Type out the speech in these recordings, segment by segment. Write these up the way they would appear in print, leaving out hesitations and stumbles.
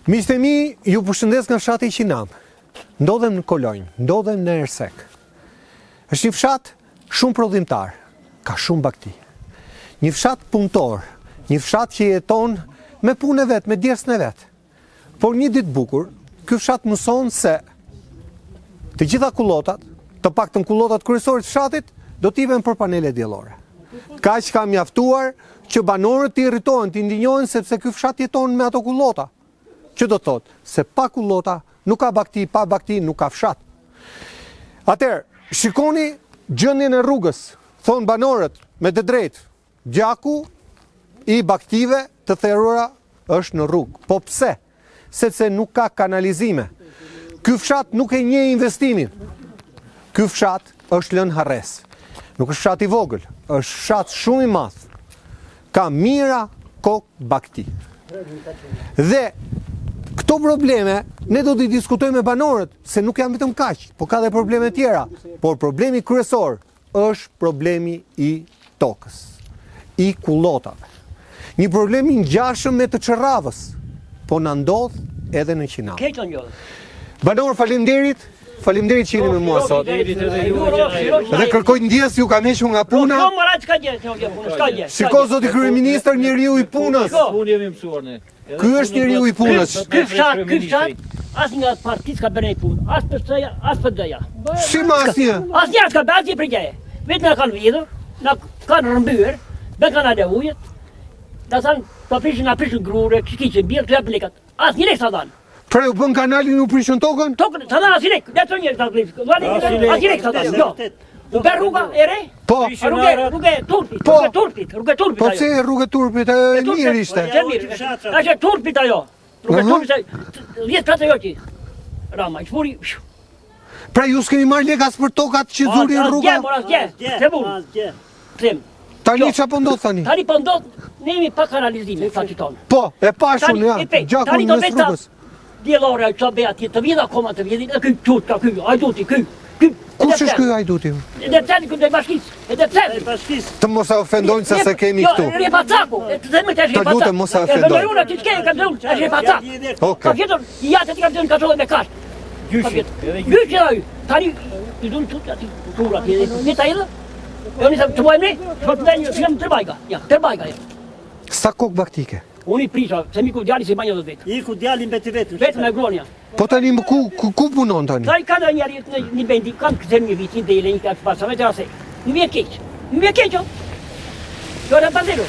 Miqtë e mi, ju përshëndes nga fshati Qinam. Ndodhem në Kolonjë, ndodhem në Ersek. Është një fshat shumë prodhimtar, ka shumë bakti. Një fshat punëtor, një fshat që jeton me punë e vet, me djersën e vet. Por një ditë bukur, ky fshat mëson se të gjitha kullotat, të paktën kullotat kryesorë të fshatit, do t'iven për panele diellore. Kaq ka mjaftuar që banorët të irritohen, të ndinjohen sepse ky fshat jeton me ato kullota. Që do thotë se pa kullota nuk ka bakti, pa bakti nuk ka fshat. Atëherë, shikoni gjendjen e rrugës, thon banorët me të drejtë. Gjaku i baktive të therrura është në rrugë. Po pse? Sepse nuk ka kanalizime. Ky fshat nuk e njeh investimin. Ky fshat është lënë harres. Nuk është fshat i vogël, është fshat shumë i madh. Ka mira kokë bakti. Dhe këto probleme ne do t'i diskutojmë me banorët, se nuk janë vetëm kaq, por ka dhe probleme tjera. Por problemi kryesor është problemi i tokës, i kullotave. Një problem i ngjashëm me të Çerravës, po na ndodh edhe në Qinam. Banor, faleminderit që jeni me mua sot. Dhe kërkoj ndjes, ju kam hequr nga puna. Shiko zoti kryeministër, njeriu i punës. Ky është njeriu i punës. Ky fshat, as nga partia ka bërë punë, as PS-ja, as PD-ja. Si ma asnjë? Asnjë s'ka bërë asnjë për gjë. Vetë na kanë vjedhur, na kanë rëmbyer, me kanë ujët. Da thanë, na prishin grure, kiçi birë, këta blekat. Asnjë lek sa dhanë. Pra u bën kanalin, u prishën tokën? Tokën, sa dhanë asnjë lek, letë njërë ta blizë. Asnjë lek sa dhanë, jo. U bë rruga e re? Po. Rrugë turpit, Po pse rrugë turpit, e mirë ishte. Është turpit ajo. Rrugë turpit, 10 katë ajo ti. Rama, i furi. Pra ju s'keni marrë lek as për tokat që dhuri rruga? Asgjë. Them. Tani çfarë ndodh tani? Tani po ndodh, ne jemi pa kanalizime fati tonë. Po, e pashun ja, gjakun në rrugës. Diellore çfarë bëj atje, të vjedh akoma të vjedhin, ky turka, ky ajduti, ky. Kush është ky ajduti? Edhe pse ku të bashkis, edhe pse. Të mos e ofendojnë sa se kemi këtu. Jo, repacaku, të them të Të lutem mos e ofendoj. Unë ti çka kam dhënë, është repacak. Ka vjetur, ja të kam dhënë kaçove me kash. Gjyshi ai. Tani i dun tut aty kultura ti. Ne ta edhe. Jo nisam të bëjmë, po të ndajmë film të bajga. Ja, të bajga. Sa kokë baktike? Unë i prisha, se miku djali se banjo do vetë. Iku djali mbeti vetë. Vetëm me gronja. Po tani ku punon tani? Tani ka njëri në një vendi, kam këtë një vitin dhe i lejnë ka pasa me të rase. Në vje keq. Në vje keq, jo? Jo në pandero.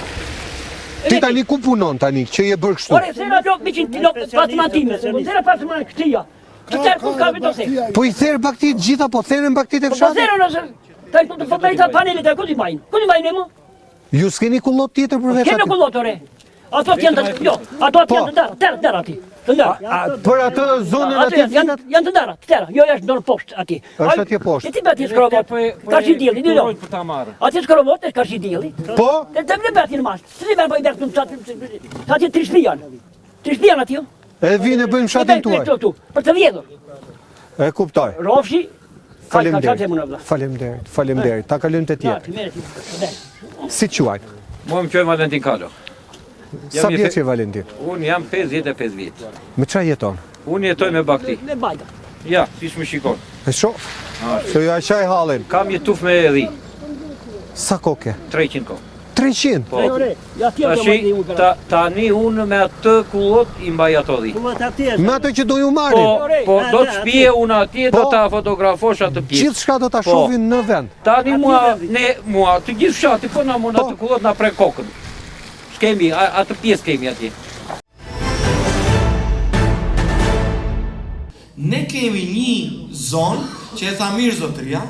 Ti tani ku punon tani, që je bërë kështu? Ore, se në blok 100 pasmantime, se në pasmant këtia. Këtë tërë ku ka vetë ose. Po i therë baktit gjitha, po therën baktit e Po fshatit? zero nëse, tani të fëtëri panelit e ku t'i bajnë? Ku t'i bajnë e mu? Ju s'keni kullot tjetër për vetë Keme aty? kullot, ore. Ato t'janë të, jo, ato t'janë të dera ati. Të dera. Për atë zonën aty fitat? Janë të dera, të dera. Jo, është nërë poshtë ati. Është atje poshtë. E ti bëti skrovot, ka që djeli, një lo. Ati skrovot, ka që djeli. Po? E të më bëti në mashtë. Se ti bërë bëjnë bërë të ati 3 shpijan. 3 shpijan ati jo. E vinë e bëjmë shatin tuaj. Për të vjedhur. E kuptoj. Rofshi, Faleminderit. Ta kalojmë te tjetër. Si quajt? Mua më quaj Valentin Kalo. Sa vjeç je Valentin? Unë jam 55 vjet. Me çfarë jeton? Unë jetoj me bakti. Me bajga. Ja, siç më shikon. E shoh? Se ju aqaj hallin. Kam jetuf me edhi. Sa kokë? 300 kohë. 300? Po. Tashi, tani unë me atë kullot i mbaj ato dhi. Me atë që do ju Po, marrin? po, do të shpije unë atje, do ta fotografosh atë pjesë. Gjithë shka do ta shohin në vend. Tani mua, të gjithë fshati, po na mund atë kullot na prek kokën. S'kemi, atë pjesë kemi atje. Ne kemi një zonë që e tha mirë zotëria,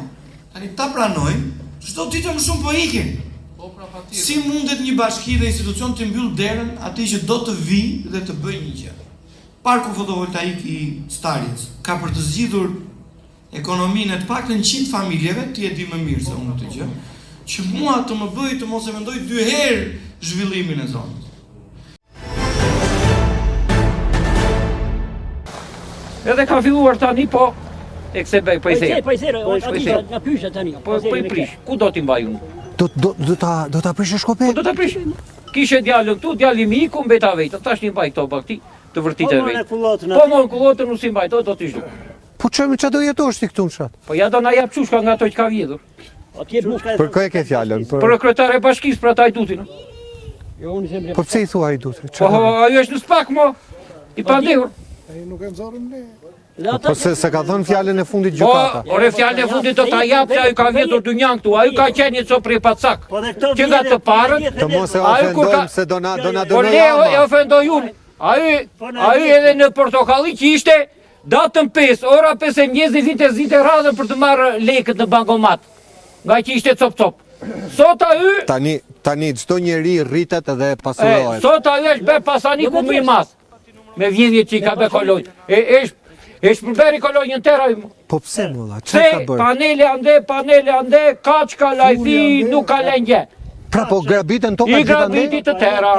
tani ta pranojmë, çdo ditë më shumë po ikin. Si mundet një bashki dhe institucion të mbyll derën atij që do të vi dhe të bëjë një gjë? Parku fotovoltaik i Starjes ka për të zgjidhur ekonominë e të paktën 100 familjeve, ti e di më mirë se unë këtë gjë, që mua të më bëj të mos e mendoj 2 herë zhvillimin e zonës. Edhe ka filluar tani, po, e kse bëj, po i thejë. Po i thejë, nga pyshe tani. Po i prish, ku do t'i mbaj unë? Do ta prishë shkope? Po do ta prish. Kishe djalën këtu, djali mi iku mbeta vetë. Tash një mbaj këto bakti. të vërtit e Po, vetë. kullotën Po, më në kullotën nuk si mbajto, do t'i zhduk. Po që do jetosh ti këtu në fshat? Po ja do na jap qushka nga ato që ka vjedhur. Për kë e ke fjalën? Për kryetare e bashkisë, për ata i dutin. Po pse i thua ai dutë? Po, ajo është në spak, mo. I pandehur. Po se ka thënë fjalën e fundit Po, gjykata. ore fjalën e fundit do ta jap se ai ka vjedhur dynjan këtu. Ai ka qenë një copë prej pacak. Që nga të parën, Të mos e Ai kur ofendojmë ka- se do na por dënoj ne e ama. ofendoj unë. Ai edhe në portokalli që ishte datën 5, ora 15 zite radhën për të marrë lekët në bankomat. Nga që ishte cop. Sot ai Tani çdo njeri rritet dhe pasurohet. Sot ajo është bërë pasaniku më i madh. Me vjedhje që i ka bërë kolonj. Është përberi kolonjën tëra. Po pse molla? Se Çfarë ka bërë? panele ande, kaçka lajthi, nuk ka lengje. Pra po grabiten tokat I gjithandej? grabiti të tëra.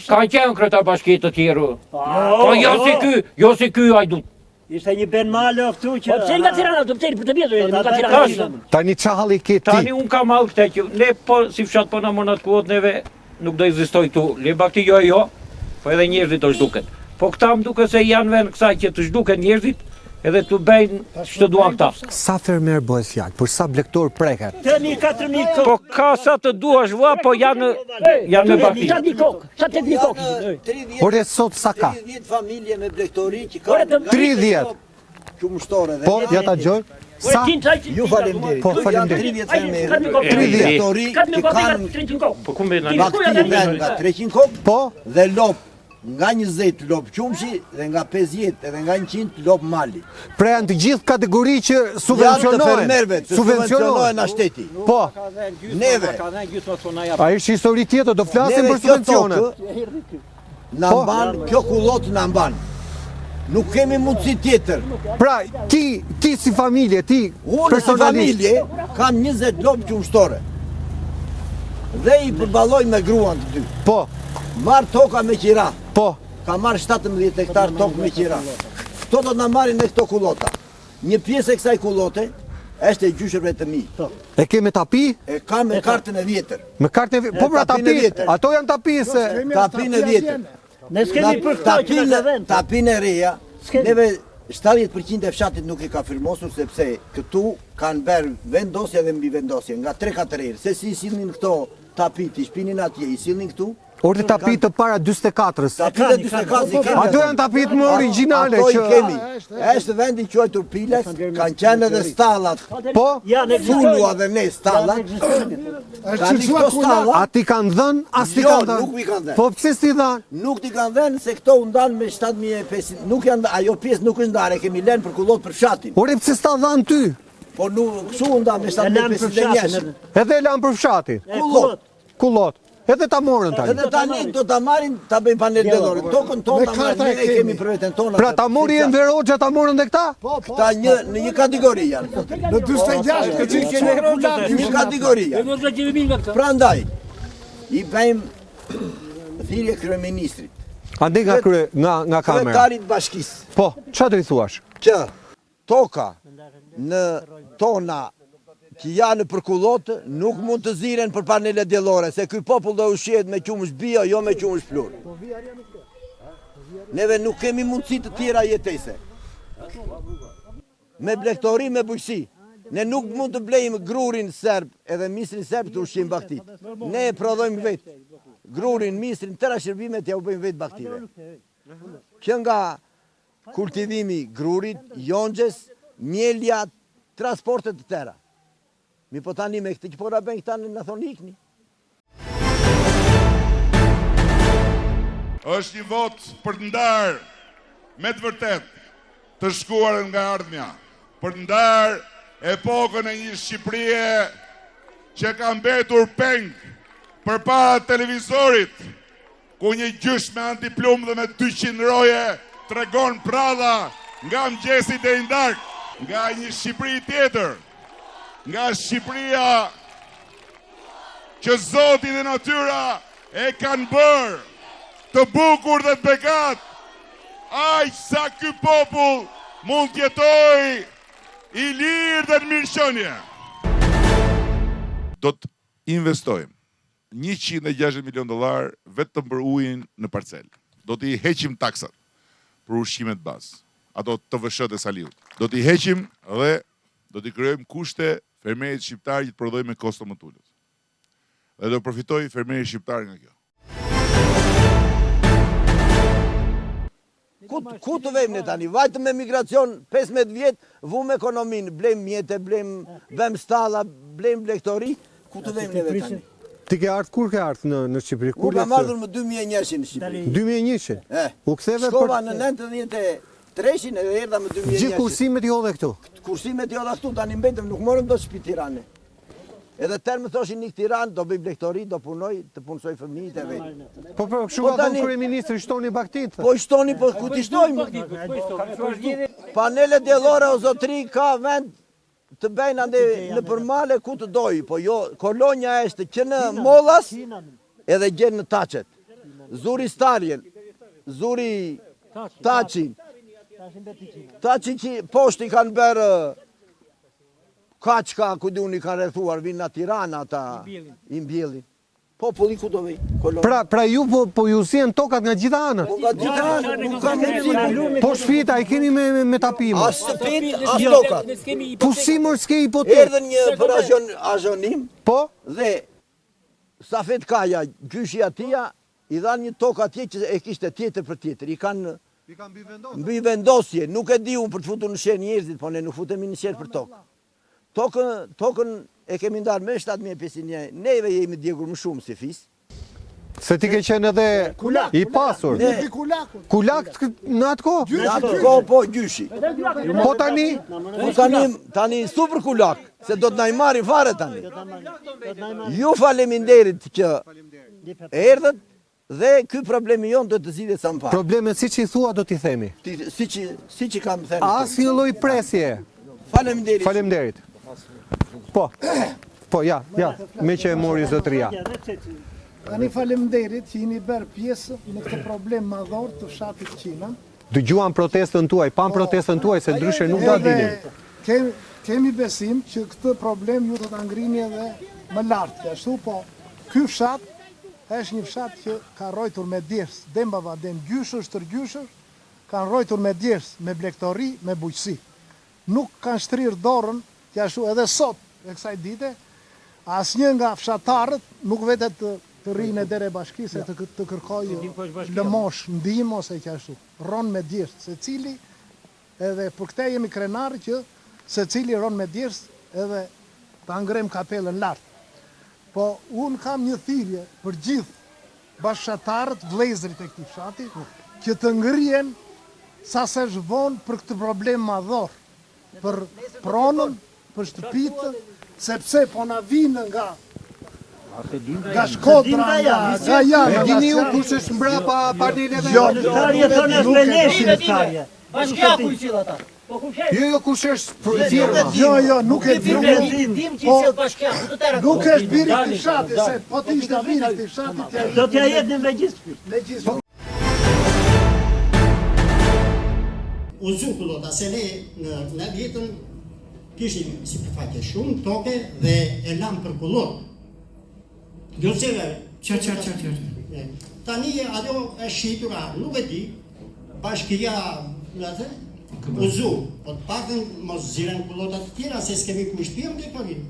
Ka qenë kryetar bashki të tjerë. Po jo si ky ajdut. Ishte një Ben Malo këtu që... Po pse nga Tirana, do për të vjetur, nga Tirana. Tani çhalli ke Tani ti. unë kam marrë këtë që ne po si fshat po na monat kuot neve nuk do ekzistoj këtu. Le bakti jo, po edhe njerëzit do zhduken. Po këta më duket se janë vend kësaj që të zhduken njerëzit edhe të bëjnë ç'të duan këta. Sa fermer bëhet fjalë, për sa blektor preket. Tani 4.000 kokë. Po ka sa të duash vlla, po janë me bakti. Sa di kokë, sa të di kokë. 30 Ore sot sa ka? 30 familje me blektori që Ore, ka 30. qumështore dhe Po, ja ta gjoj. Sa? ju falemderit. Po, Janë faleminderit. 30 fermerë 30. blektori që kanë 30 kokë. Po ku mbena? bakti vend nga 300 kokë Po, dhe lop nga 20 lop qumshi dhe nga 50 edhe nga 100 lop mali. pra janë të gjithë kategori që Janë të subvencionohen. fermerëve të subvencionohen a shteti. Po, Neve, a është histori tjetër, do flasim neve për kjo subvencione. tokë na Po. mban, kjo kullot na mban. Nuk kemi mundësi tjetër. Pra, ti si familje, ti Unë si personalisht, familje kam 20 lop qumshtore. Dhe i përballoj me gruan të dy. po, Marr toka me qira. po, Ka marrë 17 hektar tokë me qira. Këto do na marrin me këto kullota. Një pjesë e kësaj kullote është e gjyshërve të mi. e ke me tapi? E kam me kartën e vjetër. Me kartën po pra tapinë tapi, vjetër. ato janë tapi se Tapinë e vjetër. Ne s'kemi për këto që në vend. Tapinë e reja. Neve 70% e fshatit nuk i ka firmosur sepse këtu kanë bërë vendosje dhe mbi vendosje nga 3-4 herë. Se si i sillnin këto tapit, i shpinin atje, i sillnin këtu. orë tapi të para 44-s. Tapit e 44 i kemi. Ato janë tapit më origjinale Ato i që kemi. Është vendi quajtur Piles, kanë qenë edhe stallat. po, Fulua dhe ne stallat. Tani këto stallat a ti kanë dhënë, as ti Jo, kanë dhënë. nuk mi kanë dhënë. Po pse si dhanë? nuk t'i kanë dhënë se këto u ndanë me 7500. Nuk janë, ajo pjesë nuk është ndarë, e kemi lënë për kullot për fshatin. Ore pse s'ta dhanë ty? Po nuk kështu u ndanë me E lanë për 7500 fshatin. njerëz. Edhe lanë për fshatin. Kullot. Kullot. Edhe ta morën tani. Edhe tani do ta marrin, ta bëjnë panel dellore. Tokën tonë ta marrin, ne e kemi për veten tonë. Pra ta mori Enver Hoxha, ta morën dhe këta? Këta në një kategori janë. Në 46 Një kategori janë. Nuk do të jemi nga këta. Prandaj i bëjmë thirrje kryeministrit, Ande nga kamera. kryetarit bashkisë, Po, çfarë do i thuash? që toka në tona që janë për kullotë nuk mund të ziren për panele diellore, se ky popull do ushqehet me qumësh bio, jo me qumësh plur. Neve nuk kemi mundësi të tjera jetese. Me blektori, me bujqësi. Ne nuk mund të blejmë grurin serb edhe misrin serb të ushqim baktit. Ne e prodhojmë vetë. Grurin, misrin, tëra shërbimet ja u bëjmë vetë baktive. Që nga kultivimi grurit, jonxhes, mjelja, transportet të tëra. Mi po tani me këtë që po na bën këta në thonë ikni. Është një vot për të ndarë me të vërtet të shkuarën nga ardhmja, për të ndarë epokën e një Shqipërie që ka mbetur peng përpara televizorit, ku një gjysh me antiplum dhe me 200 roje tregon pralla nga mëngjesi deri në darkë, nga një Shqipëri tjetër, nga Shqipëria që Zoti dhe natyra e kanë bërë të bukur dhe të bekat, aq sa ky popull mund të jetojë i lirë dhe në mirëqenie. Do të investojmë $160 milion vetëm për ujin në parcel. do t'i heqim taksat për ushqimet bazë, ato TVSH-t e Saliut. Do t'i heqim dhe do t'i krijojmë kushte fermerit shqiptar që të prodhojnë me kosto më të ulët. Dhe do përfitoj fermeri shqiptar nga kjo. Ku të vejmë ne tani? Vajtë me migracion 15 vjetë, vum ekonominë, blejmë mjete, blejmë stalla, blejmë lektori, ku të vejmë neve tani? Ti ke ardhur, kur ke ardhur në Shqipëri? Kur kam ardhur më 2100 në Shqipëri. 2100? U ktheve Shkova në 93-shin edhe erdha më 2100. Gjithë kursimet i hodhe këtu? Kursimet i hodha këtu, tani mbetëm, nuk morëm do shtëpi Tirane. Edhe tërë më thoshin një Tiranë, do bëj lektori, do punoj, të punësoj fëmijët e vej. Po kështu ka thënë kryeministri, shtoni baktit. Po shtoni, po ku t'i shtojmë? Panele diellore o zotri ka vend të bëjnë ande në përmale ku të dojë, po jo, kolonja është që në Mollas edhe gjenë në Taçet. Zuri Staljen, Zuri Taçin. Taçin që poshtë i kanë bërë Kaçka, ku duni kanë rrethuar, vinë në Tirana ata, i mbjellin. Populli ku do vej? Pra ju po ju zien tokat nga gjitha anët? Po nga gjitha anët, nuk kam mundësi. Po shpita i keni me tapime? As shtëpit, as tokat. Po si mor s'ke hipotekë? Erdhën një për azhonim, Po? dhe Safet Kaja, gjyshi atia, i dhanë një tokë atje që e kishte tjetër për tjetër. I kanë mbi vendosje, nuk e di unë për të futur në sherë njerëzit, po ne nuk futemi në sherë për tokë. Tokën e kemi ndarë me 7.500, neve jemi djegur më shumë si fis. Se ti ke qenë edhe i pasur. Kulak në atë kohë? Në atë kohë po gjyshi. Po tani? Tani super kulak, se do të na i marrin fare tani. Ju faleminderit që erdhët dhe ky problemi jon do të zgjidhet sa më parë. Problemet siç i thua do t'i themi. Siç i kam thënë. Asnjë lloj presje. Faleminderit. Faleminderit. Po, ja, me që e mori zotëria. Tani faleminderit që jeni bërë pjesë në këtë problem madhor të fshatit Qina. Dëgjuan protestën tuaj, pan protestën tuaj, se ndryshe nuk do dinim. Kemi besim që këtë problem ju të ta ngrini edhe më lartë. Ashtu po, ky fshat është një fshat që ka rrojtur me djers, dembava, gjyshësh, tërgjyshësh, kanë rrojtur me djers, me blegtori, me bujqësi. Nuk kanë shtrirë dorën, që ashtu edhe sot e kësaj dite, asnjë nga fshatarët nuk vetet të rrinë e dere bashkisë të kërkojë lëmosh, ndihmë ose që ashtu. Ron me djesht, se cili, edhe për këte jemi krenarë që se cili ron me djesht edhe ta ngrem kapelën lartë. Po unë kam një thirrje për gjithë bashkëtarët, vëllezërit e këtij fshati, që të ngrihen sa se zhvon për këtë problem madhor, për pronën, për shtëpitë, sepse po na vinë nga Shkodra, nga janë. E dini ju kush është mbrapa paneleve? Jo, kush është firma? Jo, nuk e di. Nuk është biri i fshatit, se po të ishte biri i fshatit. Do t'ja jetë në megjithë. U zukullota se ne në vjetën kishim si përfaqe shumë toke dhe e lam për kullor. Gjoseve, tani ajo është shitura, nuk e di, bashkia, u zu, po të pakën mos ziren kullotat të tjera, se s'kemi ku shpijem dhe kërin.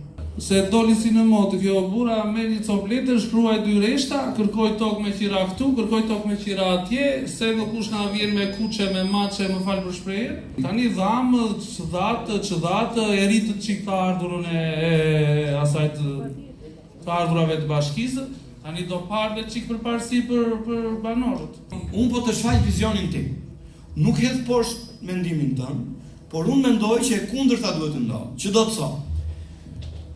Se doli si në motë, kjo bura meri copletër, shkruaj 2 reshta, kërkoj tokë me qira këtu, kërkoj tokë me qira atje, se në kush nga vjen me kuqe, me maçe, më falë për shprehje. Tani dhamë, çdatë, e rritët qik të ardhurën e asajt të ardhurave të bashkisë, tani do parë dhe qik për parësi për banorët. Unë po të shfaq vizionin tim. Nuk hedh poshtë mendimin tënë, por unë mendoj që e kundërta duhet të ndodhë. Që do të thotë?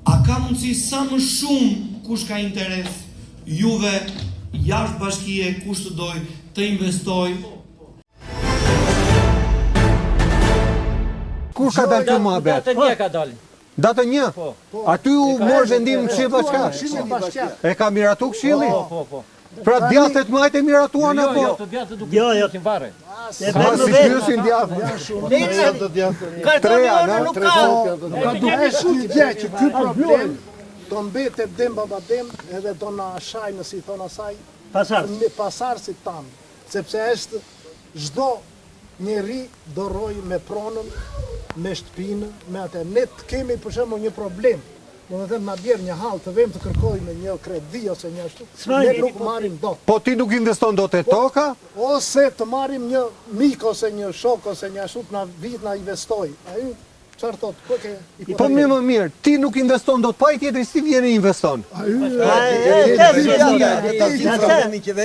A ka mundësi sa më shumë kush ka interes juve jashtë bashkie, kush të doj të investoj? Kur ka dalë kjo muhabet? Datë 1 ka dalë. Datë 1? Aty u morë vendim në Këshilli Bashkiak? E ka miratu Këshilli? Po. Pra djathët majt e miratuan apo? Jo, të djathët duke të varë. Si pyesin djathët? Treja, nuk ka. Ka duhesh një gjë që ky problem do mbetet dem baba dem edhe do na shajnë si thon asaj pasarësit tanë. sepse është çdo njeri doroj me pronën, me shtëpinë, me atë. Ne kemi për shembull një problem. Domethënë na bjerë një hall të vëm të kërkojmë një kredi ose një ashtu. Ne nuk marrim dot. Po ti nuk investon dot e toka? Ose të marrim një mik ose një shok ose një ashtu na vit na investoj. Ai çfarë thot? Po më mirë, ti nuk investon dot, pa i tjetri si vjen e investon.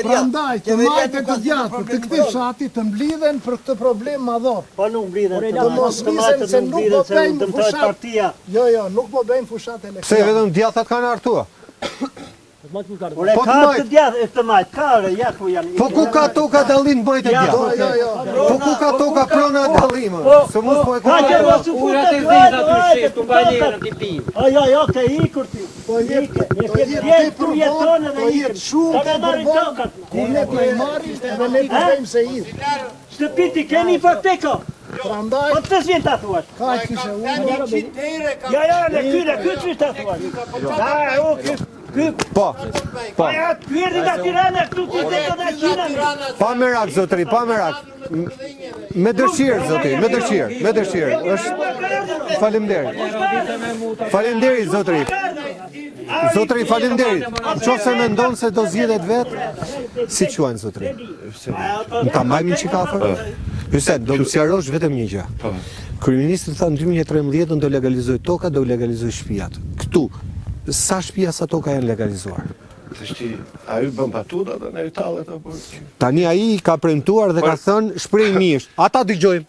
Prandaj, të majtë të gjatë, të këtij fshati të mblidhen për këtë problem madhor. Po nuk mblidhen. Të mos visen se nuk po bëjmë fushat. Jo, nuk po bëjmë fushat elektorale. Pse vetëm djathtat kanë artua? Ore ka të djathtë të majt, ka ja ku janë. Po ku ka toka dallim majt e djathtë? Po ku ka toka prona dallim? Se mos po e ka. Urat e zeza të shef, të balerën të pi. Jo, ke ikur ti. Po jetë tu jeton edhe jetë shumë të përbon. Ku ne po e marrim edhe ne bëjmë se i. Shtëpi ti keni hipoteko. Prandaj. Po të zjen ta thuash. Ka kishë unë. Ja, ne ky ta thuash. Po. Ja, pyerdi nga Tirana, këtu ti do na Tirana. Pa merak zotëri, pa merak. Me dëshirë zotëri, me dëshirë. Është faleminderit. Faleminderit zotëri. Zotëri faleminderit. Nëse mendon se do zgjedhet vet, si quajnë zotëri? Në ta mbajmë një qikafër? Hysen, do më sqarosh vetëm një gjë. Kryeministri tha në 2013 do legalizoj toka, do legalizoj shtëpiat. Këtu sa shtëpia sa toka janë legalizuar? Ai bën patuta dhe ne tallet apo. Tani ai ka premtuar dhe ka thënë shprehmisht. Ata dëgjojmë.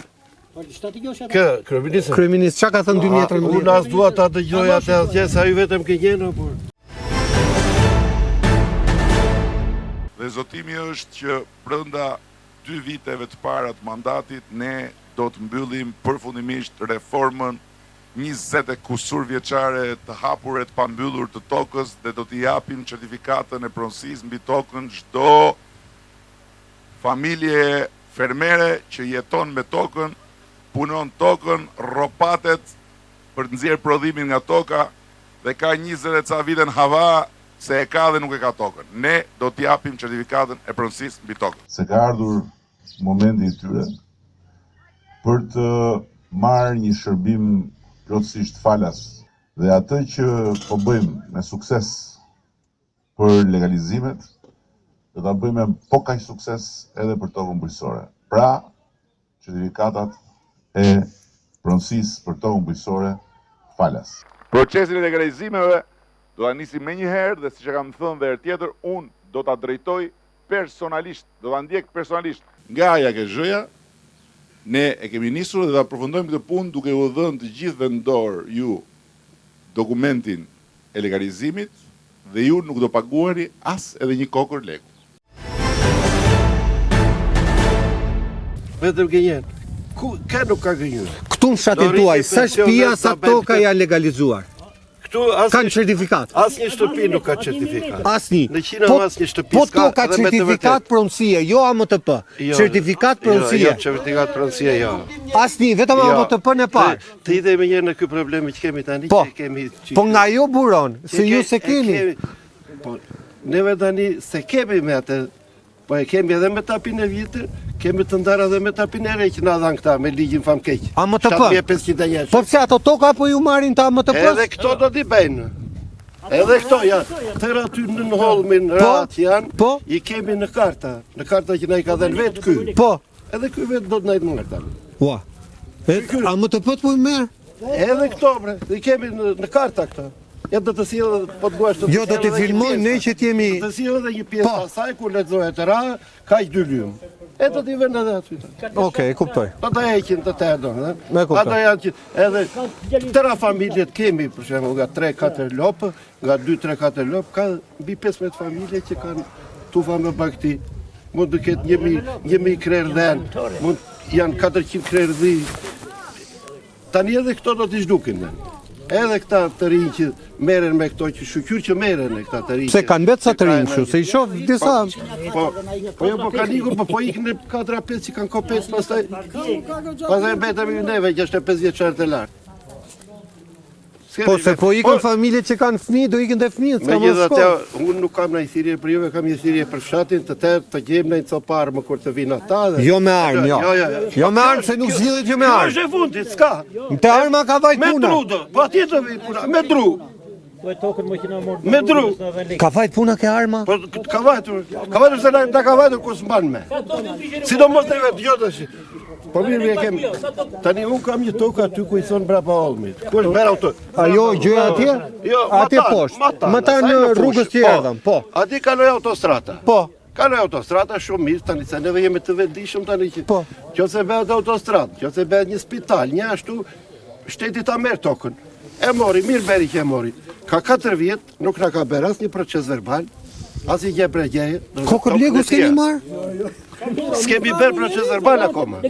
Kë, kryeministri. Kryeministri çka ka thënë 2013? Unë as dua ta dëgjoj atë asgjë, sa ai vetëm ke gjenë apo. Dhe zotimi është që brenda 2 viteve të para të mandatit ne do të mbyllim përfundimisht reformën 20 e kusur vjeçare të hapur e të pambyllur të tokës dhe do t'i japim certifikatën e pronësisë mbi tokën çdo familje fermere që jeton me tokën, punon tokën, rropatet për të nxjerrë prodhimin nga toka dhe ka 20 e ca vite në hava se e ka dhe nuk e ka tokën. Ne do t'i japim certifikatën e pronësisë mbi tokën. Se ka ardhur momenti i tyre për të marrë një shërbim plotësisht falas dhe atë që po bëjmë me sukses për legalizimet do ta bëjmë me po kaq sukses edhe për tokën bujqësore. Pra, certifikatat e pronësisë për tokën bujqësore falas. Procesin e legalizimeve do ta nisim menjëherë dhe siç e kam thënë dhe herë tjetër, unë do ta drejtoj personalisht, do ta ndjek personalisht. Nga aja ke zhëja, ne e kemi nisur dhe ta përfundojmë këtë punë duke u dhënë të gjithëve në dorë ju dokumentin e legalizimit dhe ju nuk do paguani as edhe një kokër lekë. Vetëm gënjen. Ka nuk ka gënjur. Këtu në fshatin tuaj, sa shtëpia sa toka janë legalizuar? Kanë certifikat. Asnjë shtëpi nuk ka certifikat. Asnjë. Në Qinë asnjë shtëpi po to ka certifikat pronësie, jo AMTP. Certifikat pronësie. Jo, certifikat pronësie jo. Asnjë, vetëm AMTP në parë. Të idhem më njëherë në ky problem që kemi tani që kemi. Po nga jo buron, se ju se keni. Po neve tani se kemi me atë. Po e kemi edhe me tapin e vjetër, kemi të ndarë edhe me tapin e re që na dhan këta me ligjin famkeq. AMTP. 7500 euro. Po pse ato toka apo ju marrin ta AMTP? Edhe këto do t'i bëjnë. Edhe këto janë. Tërë aty në holmin rat janë. I kemi në karta. Në karta që na i ka dhënë vetë ky. Po. Edhe ky vetë do të na i marrë ta. Ua. AMTP po i merr. Edhe këto bre, i kemi në karta këto. Ja do të sjellë po të duash të. Jo do të filmojmë ne që jemi. Do të sjellë edhe një pjesë asaj ku lexohet ra, ka 2 lymë. E do t'i vënë edhe aty. Okej, kuptoj. Do ta heqin të tërë do, ëh. Me kuptoj. Ata janë që edhe tëra familjet kemi, për shembull, nga 3-4 lopë, nga 2-3-4 lopë, ka mbi 15 familje që kanë tufa me bakti. Mund të ketë 1000 krerë dhen, mund janë 400 krerë dhi. Tani edhe këto do t'i zhdukin. Edhe këta të rinj që merren me këto që shqyr që merren me këta të rinj. Se kanë vetë sa të rinj kështu, se i shoh disa. Po kanë ikur, po ikën 4-5 që kanë kopet pastaj. Pastaj mbetëm neve 65 vjeçar të lartë. Po se po ikën familje që kanë fëmijë, do ikën dhe fëmijët, s'ka më shkollë. Unë nuk kam në thirrje për juve, kam një thirrje për fshatin, të gjejmë në copar më kur të vinë ata dhe. Jo me armë, jo. Jo me armë, se nuk zgjidhet jo me armë. Është e fundit, s'ka. Te arma ka vajt puna. Me dru do, po atje do vi puna, me dru. Me dru. Ka vajt puna ke arma? Po ka vajtur se na ka vajtur kur s'mban me. Sidomos te vetë jo tash. Po mirë e kem. Tani unë kam një tokë aty ku i thon brapa Olmit. Ku është merr auto? Ajo gjëja atje? Jo, atje poshtë. Më ta në rrugës që erdhëm, po. Aty kaloj autostrada. Po. Kaloj autostrada shumë mirë, tani se neve jemi të vendishëm tani që. Po. Qose bëhet autostradë, qose bëhet një spital, një ashtu shteti ta merr tokën. E mori, mirë beri që e mori. Ka 4 vjet, nuk na ka bërë asnjë proces verbal, as i jep pregjeje. Kokër legu s'keni marrë? S'kemi bërë proces verbal akoma.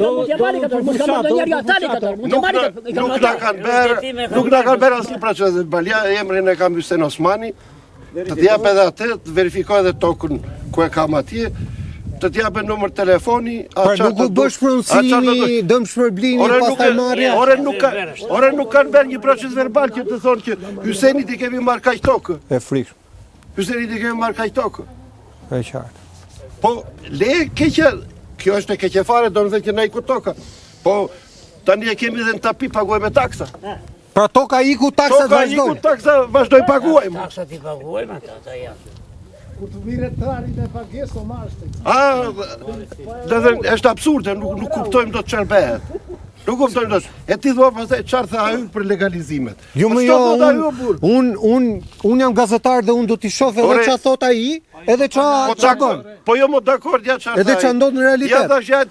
Nuk na kanë bërë asnjë proces verbal. Ja emrin e kam Hysen Osmani. Të t'jap edhe atë, të verifikoj edhe tokën ku e kam atje. Të t'japë numër telefoni. Pra nuk u bësh pronësimi, dëm shpërblimi, pastaj marrja. Ore nuk kanë bërë një proces verbal që të thonë që Hysenit i kemi marrë kaq tokë. E frikshëm. Hysenit i kemi marrë kaq tokë. E qartë. Po, le keqe, kjo është e keqe fare, do në dhe që na iku toka. Po, tani e kemi dhe në tapi, paguajme taksa. Pra toka iku, taksat vazhdojnë? Toka iku, taksa vazhdoj paguajme. Taksat i paguajme, ata janë. Kur të vire trarin e pagesë, o marrë të Dhe është absurde, nuk kuptojmë do të çfarë bëhet. Nuk kuptojmë do të. E ti thua pastaj çfarë tha ai për legalizimet. Jo më jo, unë jam gazetar dhe unë do t'i shoh edhe çfarë thot ai, edhe çfarë bën. Po jo më dakord ja çfarë. Edhe çfarë ndodh në realitet. Ja tash ja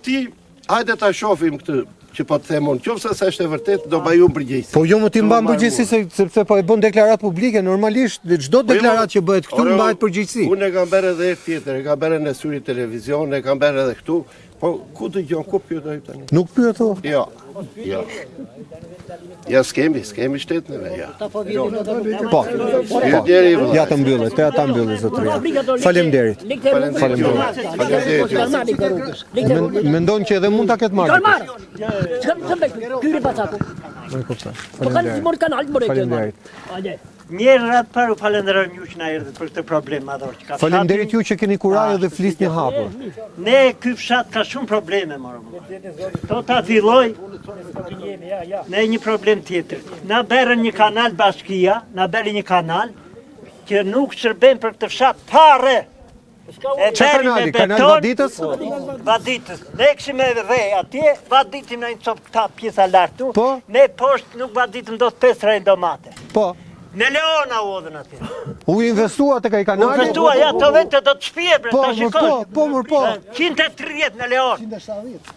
ti hajde ta shohim këtë që po të themon, qofse sa është e vërtet, do baju përgjegjësi. Po jo më ti mban përgjegjësi sepse po e bën deklaratë publike, normalisht çdo deklaratë që bëhet këtu mbahet përgjegjësi. Unë e kam bërë edhe tjetër, e kam bërë në syri televizion, e kam bërë edhe këtu. Po ku dëgjon, ku pyetoj tani? Nuk pyet o? Jo. Ja s'kemi shtet neve, ja. Po. Ja të mbyllet, te ata mbyllet zotëria. Faleminderit. Mendon që edhe mund ta ketë marrë. Faleminderit. Njerë ratë paru falenderojmë ju që na erdhët për këtë problem madhor. Faleminderit ju që keni kurajë dhe flisni hapur. Ne ky fshat ka shumë probleme, morëm. To ta filloj ne një problem tjetër. Na bërën një kanal bashkia, na bërë një kanal që nuk shërben për këtë fshat fare. Që kanali? Kanal Vaditës? Vaditës. Ne këshim e dhe atje, vaditim në një copë këta pjesa lartu, ne poshtë nuk vaditim do të 5 rejnë domate. Po. Në Leona u odhën atje. U investua të kaj kanali? U investua, ja, të vente do të shpije, bre, të shikosh. Po. 130 në Leon.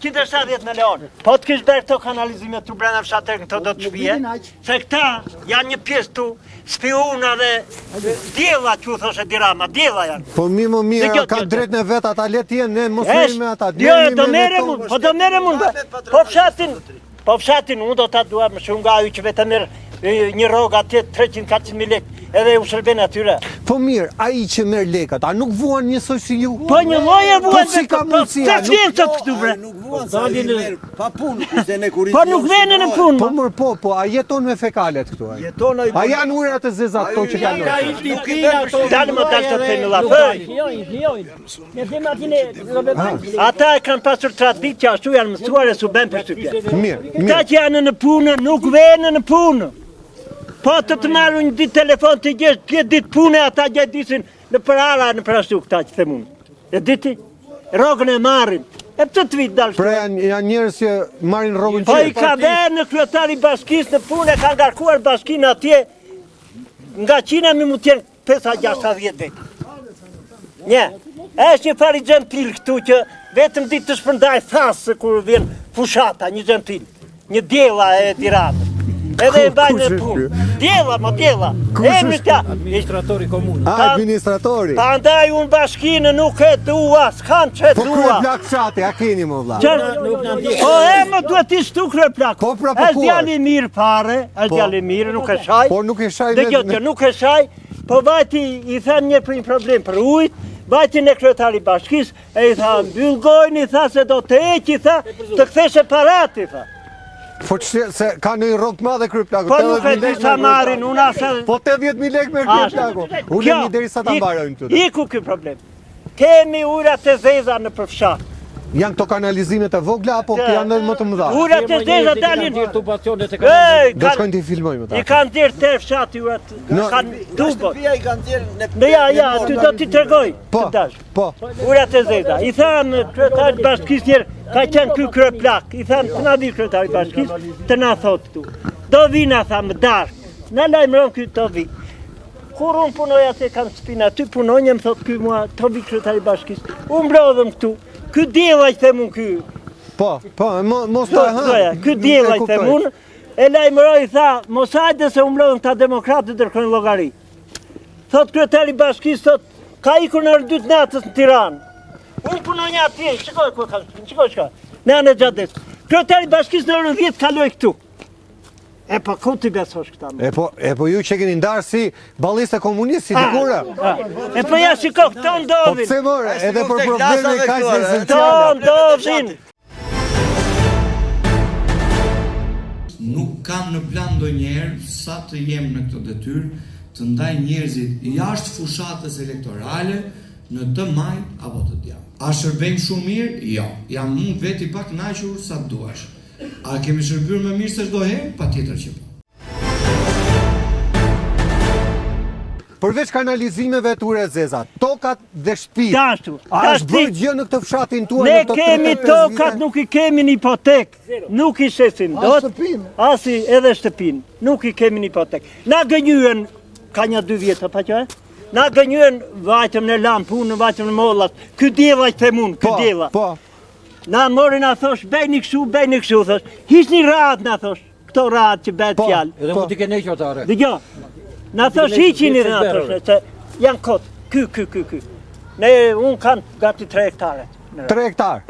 170 në Leon. Po të kishë bërë këto kanalizime të brenda fshatër këto do të shpije, se këta janë një pjesë tu, spiuna dhe djela që u thoshe dirama, djela janë. Po mi më mirë, ka drejt në vetë, ata let jenë, ne mos vejmë me ata. Jo, do mere mund, po do mere mund. Po fshatin, unë do ta duar më shumë nga ju që vetë merë një rogë atje 300-400.000 lek, edhe u shërben atyre. Po mirë, ai që merr lekat, a nuk vuan njësoj si ju? Po një lloj e vuan. Po si ka mundësia? Sa vjen sot këtu bre? Nuk vuan sa vjen pa punë, kurse ne kur po nuk vjen në punë. Po mor po, a jeton me fekalet këtu ai? Jeton ai. A janë ujërat e zezat këto që kanë? Dalë më dalë të themi llafë. Ne them aty ata e kanë pasur traditë që ashtu janë mësuar e su bën për shtypje. Mirë. Ata që janë në punë nuk vjen në punë. Po të marrë një ditë telefon të gjesh, pje ditë pune, ata gjë disin në përara në prasu këta që the mund. E diti, rogën e marrin. E pëtë të vitë dalë. Pra janë njerës që marrin rogën qërë. Po i ka verë në kryetari bashkis në punë, ka ngarkuar bashkin atje, nga Qina mi mu tjenë 5-6 vete. Nje, është një fari gjentil këtu që vetëm ditë të shpërndaj thasë kur vjen fushata, një gjentil, një djela e Tiranës. Edhe e bajnë në punë. Djela, mo djela. Emri tja. Administratori komunë. Administratori. Pa ndaj unë bashkinë nuk e dua, s'kam që dua. Po kërë plak fshati, a keni më vla? Po e më duhet i shtu kërë plak. Po pra po është djali mirë pare, është djali mirë, nuk e shaj. Po nuk e shaj. Dhe kjo nuk e shaj, po vajti i them një për një problem për ujtë, vajti në kryetari bashkis, e i tha mbyllgojnë, i tha se do të eqi, i tha të ktheshe parati, i tha. Po se ka në rrok madhe kryplaku. Po nuk e di sa marrin, unë asë... Po 80.000 lekë me kryplaku. Ulemi derisa ta mbarojmë këtu. Iku ky problem. Kemi ujrat e zeza në përfshat. Janë këto kanalizimet e vogla apo janë më të mëdha? Ujrat e zeza dalin. Do të shkojnë të filmojmë ata. I kanë dirë të fshati ujrat. Kanë tubo. Shtëpia i kanë dirë në Ja, ty do t'i tregoj. Po. Ujrat e zeza. I thanë kryetarit bashkisë njerë, ka qenë ky kryeplak. I thanë të na vi kryetarit bashkisë, të na thotë këtu. Do vina tha më darkë. Na lajmëron ky do vi. Kur unë punoj atë kanë spina, ty punonjë më thotë ky mua, do vi kryetarit bashkisë. Unë mblodhëm këtu. Ky djeva i them unë ky. Po, mos të ha. Ky djeva i them unë, e lajmëroi tha, mos hajde se umblodhën ta demokratët dërkojnë llogari. Thot kryetari bashkisë, thot, ka ikur në orë 2 natës në Tiranë. Unë punonja atje, shikoj ku ka, shikoj. Në anë e Gjades. Kryetari bashkisë në orën 10 kaloi këtu. E po ku ti besosh këta? E po ju që keni ndarë si balliste komunistë si dikura. E po ja shiko, këto ndodhin. Po pse more, edhe për probleme kaq esenciale. Këto ndodhin. Nuk kam në plan ndonjëherë sa të jem në këtë detyrë të ndaj njerëzit jashtë fushatës elektorale në të maj apo të djavë. A shërbejmë shumë mirë? Jo. Jam mund veti pa kënaqur sa duash. A kemi shërbyer më mirë se çdo herë? Patjetër që po. Përveç kanalizimeve të ujrat zeza, tokat dhe shtëpitë. Dashur. A është bërë gjë në këtë fshatin tuaj? Ne kemi tokat, nuk i kemi në hipotekë. Nuk i shesin dot. Asi edhe shtëpinë. Nuk i kemi në hipotekë. Na gënjyen ka një 2 vjet apo çfarë? Na gënjyen vajtëm në lampë, unë vajtëm në mollat. Ky djeva i them unë, ky djeva. Po. Na mori na thosh, bëjni kështu, thosh. Hiqni radhë na thosh. Këto radhë që bëhet fjalë. Edhe mund t'i kene qotare. Dëgjoj. Na thosh hiqini na thosh, se janë kot. Ky. Ne un kam gati 3 hektare. 3 hektar.